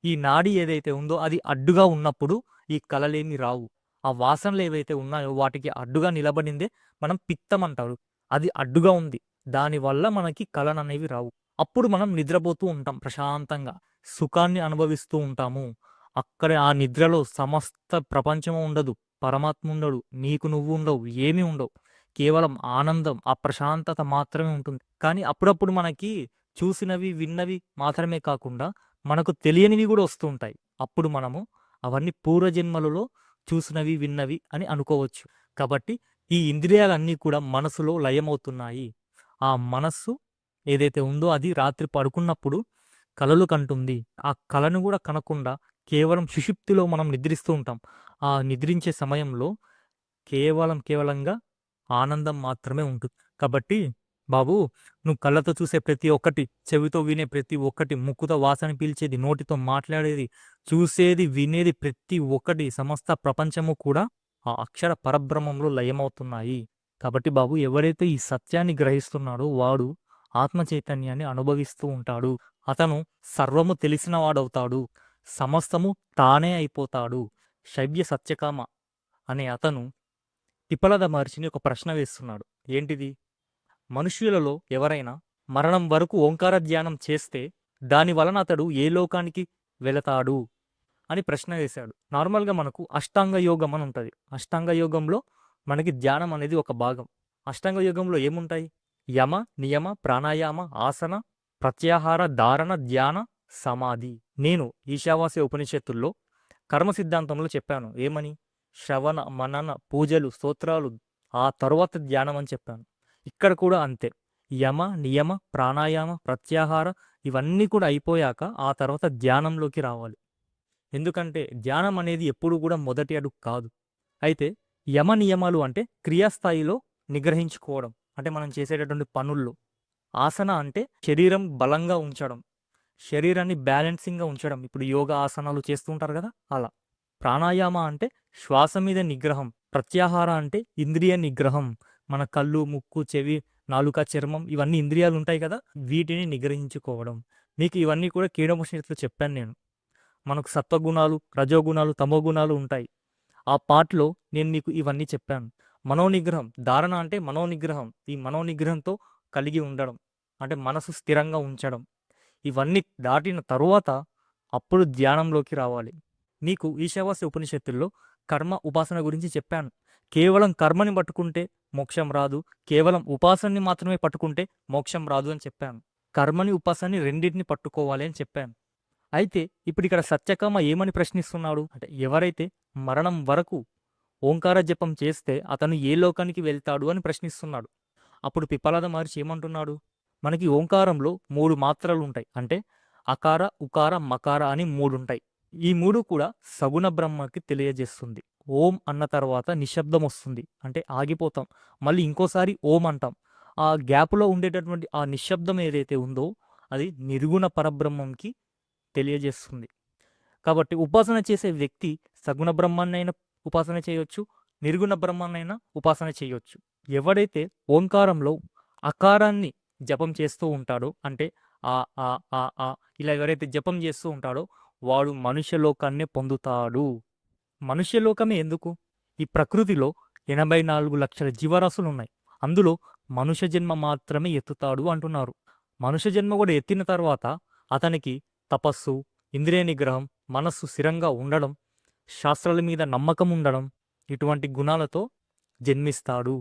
ఈ నాడి ఏదైతే ఉందో అది అడ్డుగా ఉన్నప్పుడు ఈ కలలేమి రావు. ఆ వాసనలు ఏవైతే ఉన్నాయో వాటికి అడ్డుగా నిలబడిందే మనం పిత్తం అంటారు. అది అడ్డుగా ఉంది. దానివల్ల మనకి కలలనేవి రావు. అప్పుడు మనం నిద్రపోతూ ఉంటాం ప్రశాంతంగా. సుఖాన్ని అనుభవిస్తూ ఉంటాము. అక్కడే ఆ నిద్రలో సమస్త ప్రపంచము ఉండదు. పరమాత్మ ఉండడు. నీకు నువ్వు ఉండవు. ఏమీ ఉండవు. కేవలం ఆనందం, ఆ ప్రశాంతత మాత్రమే ఉంటుంది. కానీ అప్పుడప్పుడు మనకి చూసినవి, విన్నవి మాత్రమే కాకుండా మనకు తెలియనివి గూడా వస్తూ ఉంటాయి. అప్పుడు మనము అవన్నీ పూర్వజన్మలలో చూసినవి, విన్నవి అని అనుకోవచ్చు. కాబట్టి ఈ ఇంద్రియాలన్నీ కూడా మనసులో లయమవుతున్నాయి. ఆ మనస్సు ఏదైతే ఉందో అది రాత్రి పడుకున్నప్పుడు కలలు కంటుంది. ఆ కలను గూడా కనకుండా కేవలం సుషుప్తిలో మనం నిద్రిస్తూ ఉంటాం. ఆ నిద్రించే సమయంలో కేవలంగా ఆనందం మాత్రమే ఉంటుంది. కాబట్టి బాబూ, నువ్వు కళ్ళతో చూసే ప్రతి ఒక్కటి, చెవితో వినే ప్రతి ఒక్కటి, ముక్కుతో వాసన పీల్చేది, నోటితో మాట్లాడేది, చూసేది, వినేది ప్రతి ఒక్కటి సమస్త ప్రపంచము కూడా ఆ అక్షర పరబ్రహ్మంలో లయమవుతున్నాయి. కాబట్టి బాబు, ఎవరైతే ఈ సత్యాన్ని గ్రహిస్తున్నాడో వాడు ఆత్మ చైతన్యాన్ని అనుభవిస్తూ ఉంటాడు. అతను సర్వము తెలిసిన వాడవుతాడు. సమస్తము తానే అయిపోతాడు. శవ్య సత్యకామ అనే అతను పిపలద మహర్షిని ఒక ప్రశ్న వేస్తున్నాడు. ఏంటిది? మనుష్యులలో ఎవరైనా మరణం వరకు ఓంకార ధ్యానం చేస్తే దాని వలన అతడు ఏ లోకానికి వెళతాడు అని ప్రశ్న వేశాడు. నార్మల్‌గా మనకు అష్టాంగ యోగం అని ఉంటది. అష్టాంగ యోగంలో మనకి ధ్యానం అనేది ఒక భాగం. అష్టాంగ యోగంలో ఏముంటాయి? యమ, నియమ, ప్రాణాయామ, ఆసన, ప్రత్యాహార, ధారణ, ధ్యాన, సమాధి. నేను ఈశావాస్య ఉపనిషత్తుల్లో కర్మ సిద్ధాంతంలో చెప్పాను. ఏమని? శ్రవణ, మనన, పూజలు, స్తోత్రాలు, ఆ తరువాత ధ్యానం అని చెప్పాను. ఇక్కడ కూడా అంతే. యమ, నియమ, ప్రాణాయామ, ప్రత్యాహార ఇవన్నీ కూడా అయిపోయాక ఆ తర్వాత ధ్యానంలోకి రావాలి. ఎందుకంటే ధ్యానం అనేది ఎప్పుడు కూడా మొదటి అడుగు కాదు. అయితే యమ నియమాలు అంటే క్రియాస్థాయిలో నిగ్రహించుకోవడం, అంటే మనం చేసేటటువంటి పనుల్లో. ఆసన అంటే శరీరం బలంగా ఉంచడం, శరీరాన్ని బ్యాలెన్సింగ్గా ఉంచడం. ఇప్పుడు యోగా ఆసనాలు చేస్తుంటారు కదా అలా. ప్రాణాయామ అంటే శ్వాస మీద నిగ్రహం. ప్రత్యాహార అంటే ఇంద్రియ నిగ్రహం. మన కళ్ళు, ముక్కు, చెవి, నాలుక, చర్మం ఇవన్నీ ఇంద్రియాలు ఉంటాయి కదా, వీటిని నిగ్రహించుకోవడం. మీకు ఇవన్నీ కూడా కీడోపనిషత్తులో చెప్పాను నేను. మనకు సత్వగుణాలు, రజోగుణాలు, తమోగుణాలు ఉంటాయి. ఆ పార్ట్లో నేను మీకు ఇవన్నీ చెప్పాను. మనోనిగ్రహం, ధారణ అంటే మనోనిగ్రహం. ఈ మనోనిగ్రహంతో కలిగి ఉండడం అంటే మనసు స్థిరంగా ఉంచడం. ఇవన్నీ దాటిన తరువాత అప్పుడు ధ్యానంలోకి రావాలి. మీకు ఈశావాస్య ఉపనిషత్తుల్లో కర్మ ఉపాసన గురించి చెప్పాను. కేవలం కర్మని పట్టుకుంటే మోక్షం రాదు, కేవలం ఉపాసనని మాత్రమే పట్టుకుంటే మోక్షం రాదు అని చెప్పాను. కర్మని ఉపాసనని రెండింటిని పట్టుకోవాలి అని చెప్పాను. అయితే ఇప్పుడు ఇక్కడ సత్యకామ ఏమని ప్రశ్నిస్తున్నాడు అంటే, ఎవరైతే మరణం వరకు ఓంకార జపం చేస్తే అతను ఏ లోకానికి వెళ్తాడు అని ప్రశ్నిస్తున్నాడు. అప్పుడు పిప్పలాద మహర్షి ఏమంటున్నాడు, మనకి ఓంకారంలో 3 మాత్రలు ఉంటాయి. అంటే అకార, ఉకార, మకార అని 3 ఉంటాయి. ఈ 3 కూడా సగుణ బ్రహ్మకి తెలియజేస్తుంది. ఓం అన్న తర్వాత నిశ్శబ్దం వస్తుంది, అంటే ఆగిపోతాం. మళ్ళీ ఇంకోసారి ఓం అంటాం. ఆ గ్యాప్లో ఉండేటటువంటి ఆ నిశ్శబ్దం ఏదైతే ఉందో అది నిర్గుణ పరబ్రహ్మంకి తెలియజేస్తుంది. కాబట్టి ఉపాసన చేసే వ్యక్తి సగుణ బ్రహ్మాన్నైనా ఉపాసన చేయొచ్చు, నిర్గుణ బ్రహ్మాన్నైనా ఉపాసన చేయొచ్చు. ఎవడైతే ఓంకారంలో అకారాన్ని జపం చేస్తూ ఉంటాడో, అంటే ఆ ఆ ఆ ఆ ఇలా ఎవరైతే జపం చేస్తూ ఉంటాడో వాడు మనుష్యలోకాన్ని పొందుతాడు. మనుష్యలోకమే ఎందుకు? ఈ ప్రకృతిలో 84 లక్షల జీవరాశులు ఉన్నాయి. అందులో మనుష్య జన్మ మాత్రమే ఎత్తుతాడు అంటున్నారు. మనుష్య జన్మ కూడా ఎత్తిన తర్వాత అతనికి తపస్సు, ఇంద్రియ నిగ్రహం, మనస్సు స్థిరంగా ఉండడం, శాస్త్రాల మీద నమ్మకం ఉండడం, ఇటువంటి గుణాలతో జన్మిస్తాడు.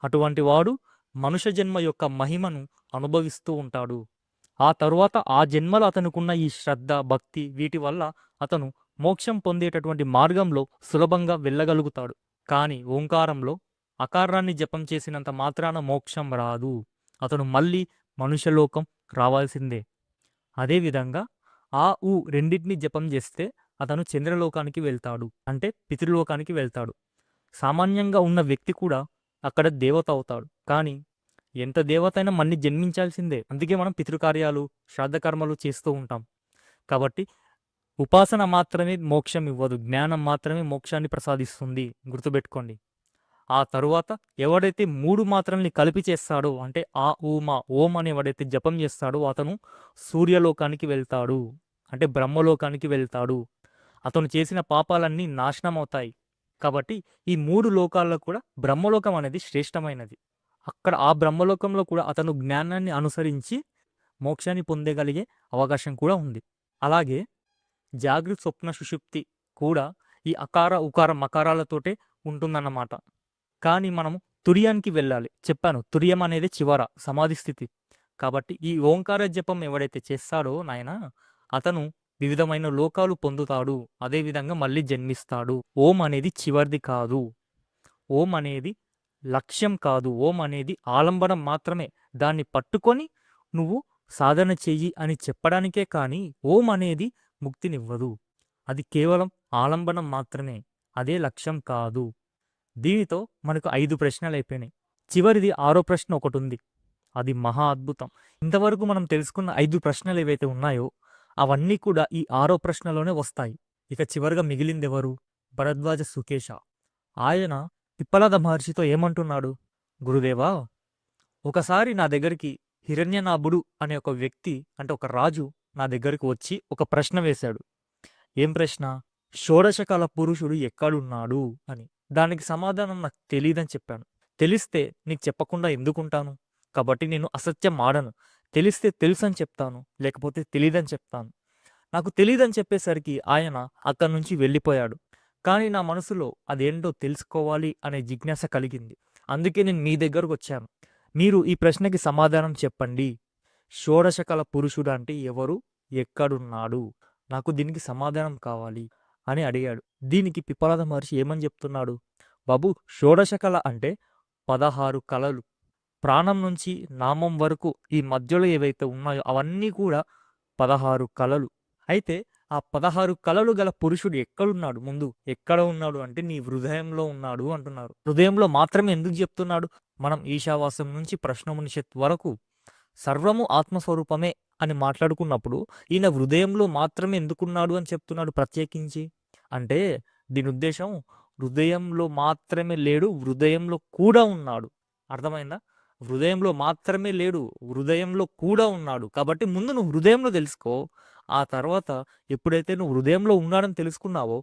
అటువంటి వాడు మనుష్య జన్మ యొక్క మహిమను అనుభవిస్తూ ఉంటాడు. ఆ తరువాత ఆ జన్మలో అతనుకున్న ఈ శ్రద్ధ, భక్తి వీటి వల్ల అతను మోక్షం పొందేటటువంటి మార్గంలో సులభంగా వెళ్ళగలుగుతాడు. కానీ ఓంకారంలో అకారాన్ని జపం చేసినంత మాత్రాన మోక్షం రాదు. అతను మళ్ళీ మనుష్యలోకం రావాల్సిందే. అదేవిధంగా ఆ ఊ రెండింటిని జపం చేస్తే అతను చంద్రలోకానికి వెళ్తాడు, అంటే పితృలోకానికి వెళ్తాడు. సామాన్యంగా ఉన్న వ్యక్తి కూడా అక్కడ దేవత అవుతాడు. కానీ ఎంత దేవత అయినా మన్ని జన్మించాల్సిందే. అందుకే మనం పితృకార్యాలు, శ్రాద్ధకర్మలు చేస్తూ ఉంటాం. కాబట్టి ఉపాసన మాత్రమే మోక్షం ఇవ్వదు, జ్ఞానం మాత్రమే మోక్షాన్ని ప్రసాదిస్తుంది. గుర్తుపెట్టుకోండి. ఆ తరువాత ఎవడైతే 3 మాత్రల్ని కలిపి చేస్తాడో, అంటే ఆ ఊమా ఓం అని ఎవడైతే జపం చేస్తాడో అతను సూర్యలోకానికి వెళ్తాడు, అంటే బ్రహ్మలోకానికి వెళ్తాడు. అతను చేసిన పాపాలన్నీ నాశనం అవుతాయి. కాబట్టి ఈ 3 లోకాల్లో కూడా బ్రహ్మలోకం అనేది శ్రేష్టమైనది. అక్కడ ఆ బ్రహ్మలోకంలో కూడా అతను జ్ఞానాన్ని అనుసరించి మోక్షాన్ని పొందగలిగే అవకాశం కూడా ఉంది. అలాగే జాగృత్, స్వప్న, సుషుప్తి కూడా ఈ అకార, ఉకార, మకారాలతోటే ఉంటుందన్నమాట. కానీ మనము తుర్యానికి వెళ్ళాలి. చెప్పాను, తుర్యం అనేది చివర సమాధి స్థితి. కాబట్టి ఈ ఓంకార జపం ఎవడైతే చేస్తాడో నాయన, అతను వివిధమైన లోకాలు పొందుతాడు. అదేవిధంగా మళ్ళీ జన్మిస్తాడు. ఓం అనేది చివరిది కాదు. ఓం అనేది లక్ష్యం కాదు. ఓం అనేది ఆలంబనం మాత్రమే. దాన్ని పట్టుకొని నువ్వు సాధన చెయ్యి అని చెప్పడానికే కానీ ఓం అనేది ముక్తినివ్వదు. అది కేవలం ఆలంబనం మాత్రమే, అదే లక్ష్యం కాదు. దీనితో మనకు 5 ప్రశ్నలు అయిపోయినాయి. చివరిది 6వ ప్రశ్న ఒకటి ఉంది. అది మహా అద్భుతం. ఇంతవరకు మనం తెలుసుకున్న 5 ప్రశ్నలు ఏవైతే ఉన్నాయో అవన్నీ కూడా ఈ 6వ ప్రశ్నలోనే వస్తాయి. ఇక చివరిగా మిగిలిందెవరు? భరద్వాజ సుకేశ. ఆయన పిప్పలాద మహర్షితో ఏమంటున్నాడు, గురుదేవా, ఒకసారి నా దగ్గరికి హిరణ్యనాభుడు అనే ఒక వ్యక్తి, అంటే ఒక రాజు నా దగ్గరికి వచ్చి ఒక ప్రశ్న వేశాడు. ఏం ప్రశ్న? షోడశకల పురుషుడు ఎక్కడున్నాడు అని. దానికి సమాధానం నాకు తెలియదని చెప్పాను. తెలిస్తే నీకు చెప్పకుండా ఎందుకుంటాను? కాబట్టి నేను అసత్యం ఆడను. తెలిస్తే తెలుసని చెప్తాను, లేకపోతే తెలియదని చెప్తాను. నాకు తెలియదని చెప్పేసరికి ఆయన అక్కడి నుంచి వెళ్ళిపోయాడు. కానీ నా మనసులో అదేంటో తెలుసుకోవాలి అనే జిజ్ఞాస కలిగింది. అందుకే నేను మీ దగ్గరకు వచ్చాను. మీరు ఈ ప్రశ్నకి సమాధానం చెప్పండి. షోడశకల పురుషుడు అంటే ఎవరు, ఎక్కడున్నాడు? నాకు దీనికి సమాధానం కావాలి అని అడిగాడు. దీనికి పిప్పలాద మహర్షి ఏమని చెప్తున్నాడు? బాబు, షోడశకళ అంటే 16 కళలు. ప్రాణం నుంచి నామం వరకు ఈ మధ్యలో ఏవైతే ఉన్నాయో అవన్నీ కూడా 16 కళలు. అయితే ఆ 16 కళలు గల పురుషుడు ఎక్కడున్నాడు ముందు? ఎక్కడ ఉన్నాడు అంటే నీ హృదయంలో ఉన్నాడు అంటున్నారు. హృదయంలో మాత్రమే ఎందుకు చెప్తున్నాడు? మనం ఈశావాస్యం నుంచి ప్రశ్నోపనిషత్ వరకు సర్వము ఆత్మస్వరూపమే అని మాట్లాడుకున్నప్పుడు ఈయన హృదయంలో మాత్రమే ఎందుకున్నాడు అని చెప్తున్నాడు ప్రత్యేకించి. అంటే దీని ఉద్దేశం హృదయంలో మాత్రమే లేడు, హృదయంలో కూడా ఉన్నాడు. అర్థమైందా? హృదయంలో మాత్రమే లేడు, హృదయంలో కూడా ఉన్నాడు. కాబట్టి ముందు నువ్వు హృదయంలో తెలుసుకో. ఆ తర్వాత ఎప్పుడైతే నువ్వు హృదయంలో ఉన్నాడని తెలుసుకున్నావో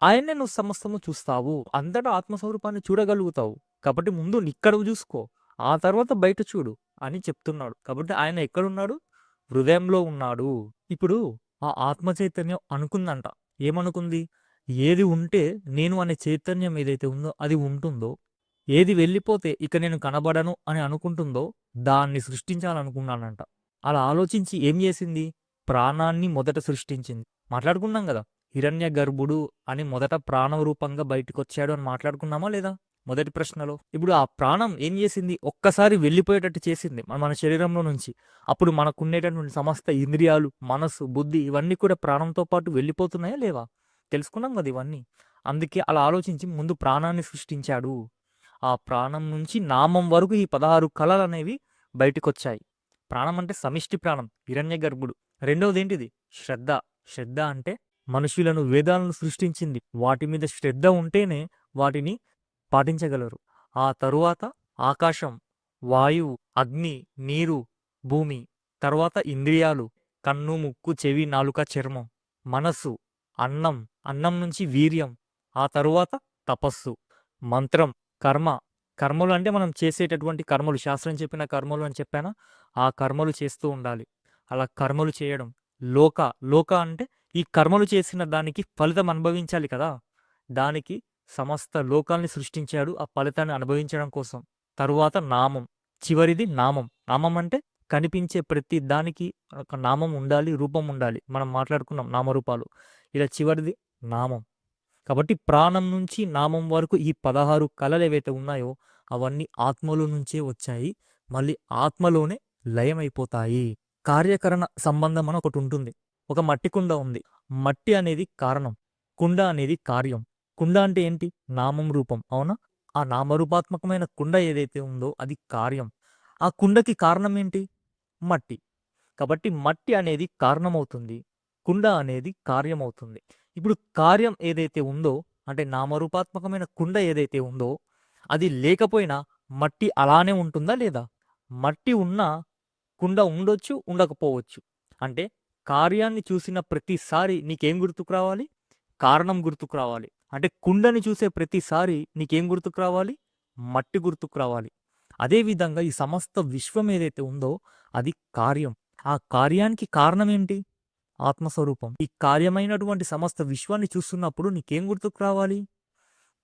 ఆయన్నే నువ్వు సమస్తము చూస్తావు. అంతటా ఆత్మస్వరూపాన్ని చూడగలుగుతావు. కాబట్టి ముందు ఇక్కడ చూసుకో, ఆ తర్వాత బయట చూడు అని చెప్తున్నాడు. కాబట్టి ఆయన ఎక్కడున్నాడు? హృదయంలో ఉన్నాడు. ఇప్పుడు ఆ ఆత్మ చైతన్యం అనుకుందంట. ఏమనుకుంది? ఏది ఉంటే నేను అనే చైతన్యం ఏదైతే ఉందో అది ఉంటుందో, ఏది వెళ్ళిపోతే ఇక నేను కనబడను అని అనుకుంటుందో దాన్ని సృష్టించాలనుకున్నానంట. అలా ఆలోచించి ఏం చేసింది? ప్రాణాన్ని మొదట సృష్టించింది. మాట్లాడుకున్నాం కదా, హిరణ్య గర్భుడు అని మొదట ప్రాణ రూపంగా బయటకొచ్చాడు అని మాట్లాడుకున్నామా లేదా మొదటి ప్రశ్నలో? ఇప్పుడు ఆ ప్రాణం ఏం చేసింది? ఒక్కసారి వెళ్ళిపోయేటట్టు చేసింది మన శరీరంలో నుంచి. అప్పుడు మనకుండేటటువంటి సమస్త ఇంద్రియాలు, మనసు, బుద్ధి ఇవన్నీ కూడా ప్రాణంతో పాటు వెళ్ళిపోతున్నాయా లేవా? తెలుసుకున్నాం కదా ఇవన్నీ. అందుకే అలా ఆలోచించి ముందు ప్రాణాన్ని సృష్టించాడు. ఆ ప్రాణం నుంచి నామం వరకు ఈ 16 కళలు అనేవి బయటకొచ్చాయి. ప్రాణం అంటే సమిష్టి ప్రాణం, హిరణ్య గర్భుడు. రెండవది ఏంటిది? శ్రద్ధ. శ్రద్ధ అంటే మనుషులను, వేదాలను సృష్టించింది. వాటి మీద శ్రద్ధ ఉంటేనే వాటిని పాటించగలరు. ఆ తరువాత ఆకాశం, వాయువు, అగ్ని, నీరు, భూమి, తర్వాత ఇంద్రియాలు, కన్ను, ముక్కు, చెవి, నాలుక, చర్మం, మనస్సు, అన్నం, అన్నం నుంచి వీర్యం, ఆ తరువాత తపస్సు, మంత్రం, కర్మ. కర్మలు అంటే మనం చేసేటటువంటి కర్మలు, శాస్త్రం చెప్పిన కర్మలు అని చెప్పానా, ఆ కర్మలు చేస్తూ ఉండాలి. అలా కర్మలు చేయడం. లోక. లోక అంటే ఈ కర్మలు చేసిన దానికి ఫలితం అనుభవించాలి కదా, దానికి సమస్త లోకాల్ని సృష్టించాడు ఆ ఫలితాన్ని అనుభవించడం కోసం. తరువాత నామం. చివరిది నామం. నామం అంటే కనిపించే ప్రతి దానికి ఒక నామం ఉండాలి, రూపం ఉండాలి. మనం మాట్లాడుకున్నాం నామరూపాలు. ఇలా చివరిది నామం. కాబట్టి ప్రాణం నుంచి నామం వరకు ఈ 16 కళలు ఏవైతే ఉన్నాయో అవన్నీ ఆత్మలో నుంచే వచ్చాయి. మళ్ళీ ఆత్మలోనే లయమైపోతాయి. కార్యకరణ సంబంధం అని ఒకటి ఉంటుంది. ఒక మట్టి కుండ ఉంది. మట్టి అనేది కారణం, కుండ అనేది కార్యం. కుండ అంటే ఏంటి? నామం, రూపం. అవునా? ఆ నామరూపాత్మకమైన కుండ ఏదైతే ఉందో అది కార్యం. ఆ కుండకి కారణం ఏంటి? మట్టి. కాబట్టి మట్టి అనేది కారణమవుతుంది, కుండ అనేది కార్యమవుతుంది. ఇప్పుడు కార్యం ఏదైతే ఉందో అంటే నామరూపాత్మకమైన కుండ ఏదైతే ఉందో అది లేకపోయినా మట్టి అలానే ఉంటుందా లేదా? మట్టి ఉన్నా కుండ ఉండొచ్చు, ఉండకపోవచ్చు. అంటే కార్యాన్ని చూసిన ప్రతిసారి నీకేం గుర్తుకు రావాలి? కారణం గుర్తుకు రావాలి. అంటే కుండని చూసే ప్రతిసారి నీకేం గుర్తుకు రావాలి? మట్టి గుర్తుకు రావాలి. అదేవిధంగా ఈ సమస్త విశ్వం ఏదైతే ఉందో అది కార్యం. ఆ కార్యానికి కారణం ఏంటి? ఆత్మస్వరూపం. ఈ కార్యమైనటువంటి సమస్త విశ్వాన్ని చూస్తున్నప్పుడు నీకేం గుర్తుకు రావాలి?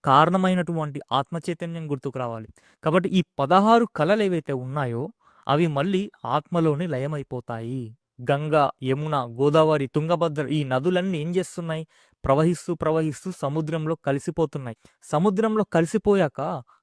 కారణమైనటువంటి ఆత్మ చైతన్యం గుర్తుకు రావాలి. కాబట్టి ఈ 16 కళలు ఏవైతే ఉన్నాయో అవి మళ్ళీ ఆత్మలోనే లయమైపోతాయి. గంగా, యమున, గోదావరి, తుంగభద్ర ఈ నదులన్నీ ఏం చేస్తున్నాయి? ప్రవహిస్తూ ప్రవహిస్తూ సముద్రంలో కలిసిపోతున్నాయి. సముద్రంలో కలిసిపోయాక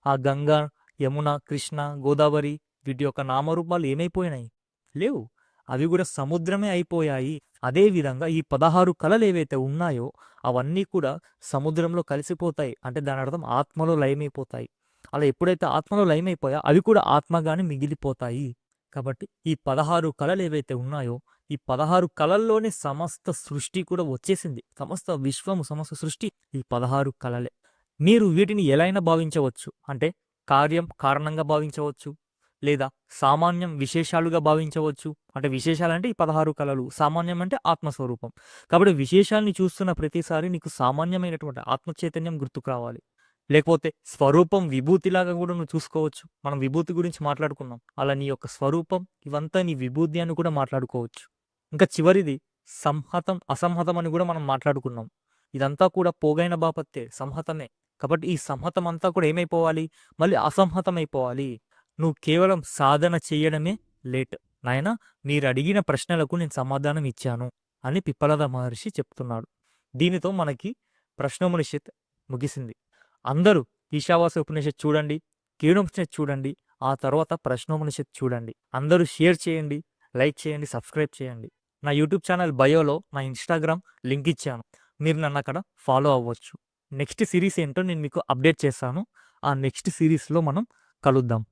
ఆ గంగా, యమున, కృష్ణ, గోదావరి వీటి యొక్క నామరూపాలు ఏమైపోయినాయి? లేవు. అవి కూడా సముద్రమే అయిపోయాయి. అదేవిధంగా ఈ 16 కళలు ఏవైతే ఉన్నాయో అవన్నీ కూడా సముద్రంలో కలిసిపోతాయి. అంటే దాని అర్థం ఆత్మలో లయమైపోతాయి. అలా ఎప్పుడైతే ఆత్మలో లయమైపోయా అవి కూడా ఆత్మగానే మిగిలిపోతాయి. కాబట్టి ఈ 16 కళలు ఏవైతే ఉన్నాయో ఈ 16 కళల్లోనే సమస్త సృష్టి కూడా వచ్చేసింది. సమస్త విశ్వము, సమస్త సృష్టి ఈ 16 కళలే. మీరు వీటిని ఎలా అయినా భావించవచ్చు. అంటే కార్యం కారణంగా భావించవచ్చు, లేదా సామాన్యం విశేషాలుగా భావించవచ్చు. అంటే విశేషాలంటే ఈ 16 కళలు, సామాన్యం అంటే ఆత్మస్వరూపం. కాబట్టి విశేషాల్ని చూస్తున్న ప్రతిసారి నీకు సామాన్యమైనటువంటి ఆత్మ చైతన్యం గుర్తుకు రావాలి. లేకపోతే స్వరూపం విభూతిలాగా కూడా నువ్వు చూసుకోవచ్చు. మనం విభూతి గురించి మాట్లాడుకున్నాం. అలా నీ యొక్క స్వరూపం ఇవంతా నీ విభూతి అని కూడా మాట్లాడుకోవచ్చు. ఇంకా చివరిది సంహతం, అసంహతం అని కూడా మనం మాట్లాడుకున్నాం. ఇదంతా కూడా పోగైన బాపత్తే, సంహతమే. కాబట్టి ఈ సంహతం అంతా కూడా ఏమైపోవాలి? మళ్ళీ అసంహతం అయిపోవాలి. నువ్వు కేవలం సాధన చేయడమే లేట్. నాయనా, మీరు అడిగిన ప్రశ్నలకు నేను సమాధానం ఇచ్చాను అని పిప్పలద మహర్షి చెప్తున్నాడు. దీనితో మనకి ప్రశ్నోపనిషత్ ముగిసింది. అందరూ ఈశావాస్య ఉపనిషత్ చూడండి, కేనోపనిషత్ చూడండి. ఆ తర్వాత ప్రశ్నోపనిషత్ చూడండి. అందరూ షేర్ చేయండి, లైక్ చేయండి, సబ్స్క్రైబ్ చేయండి. నా యూట్యూబ్ ఛానల్ బయోలో నా ఇన్‌స్టాగ్రామ్ లింక్ ఇచ్చాను. మీరు నన్నక్కడ ఫాలో అవ్వచ్చు. నెక్స్ట్ సీరీస్ ఏంటో నేను మీకు అప్డేట్ చేస్తాను. ఆ నెక్స్ట్ సీరీస్‌లో మనం కలుద్దాం.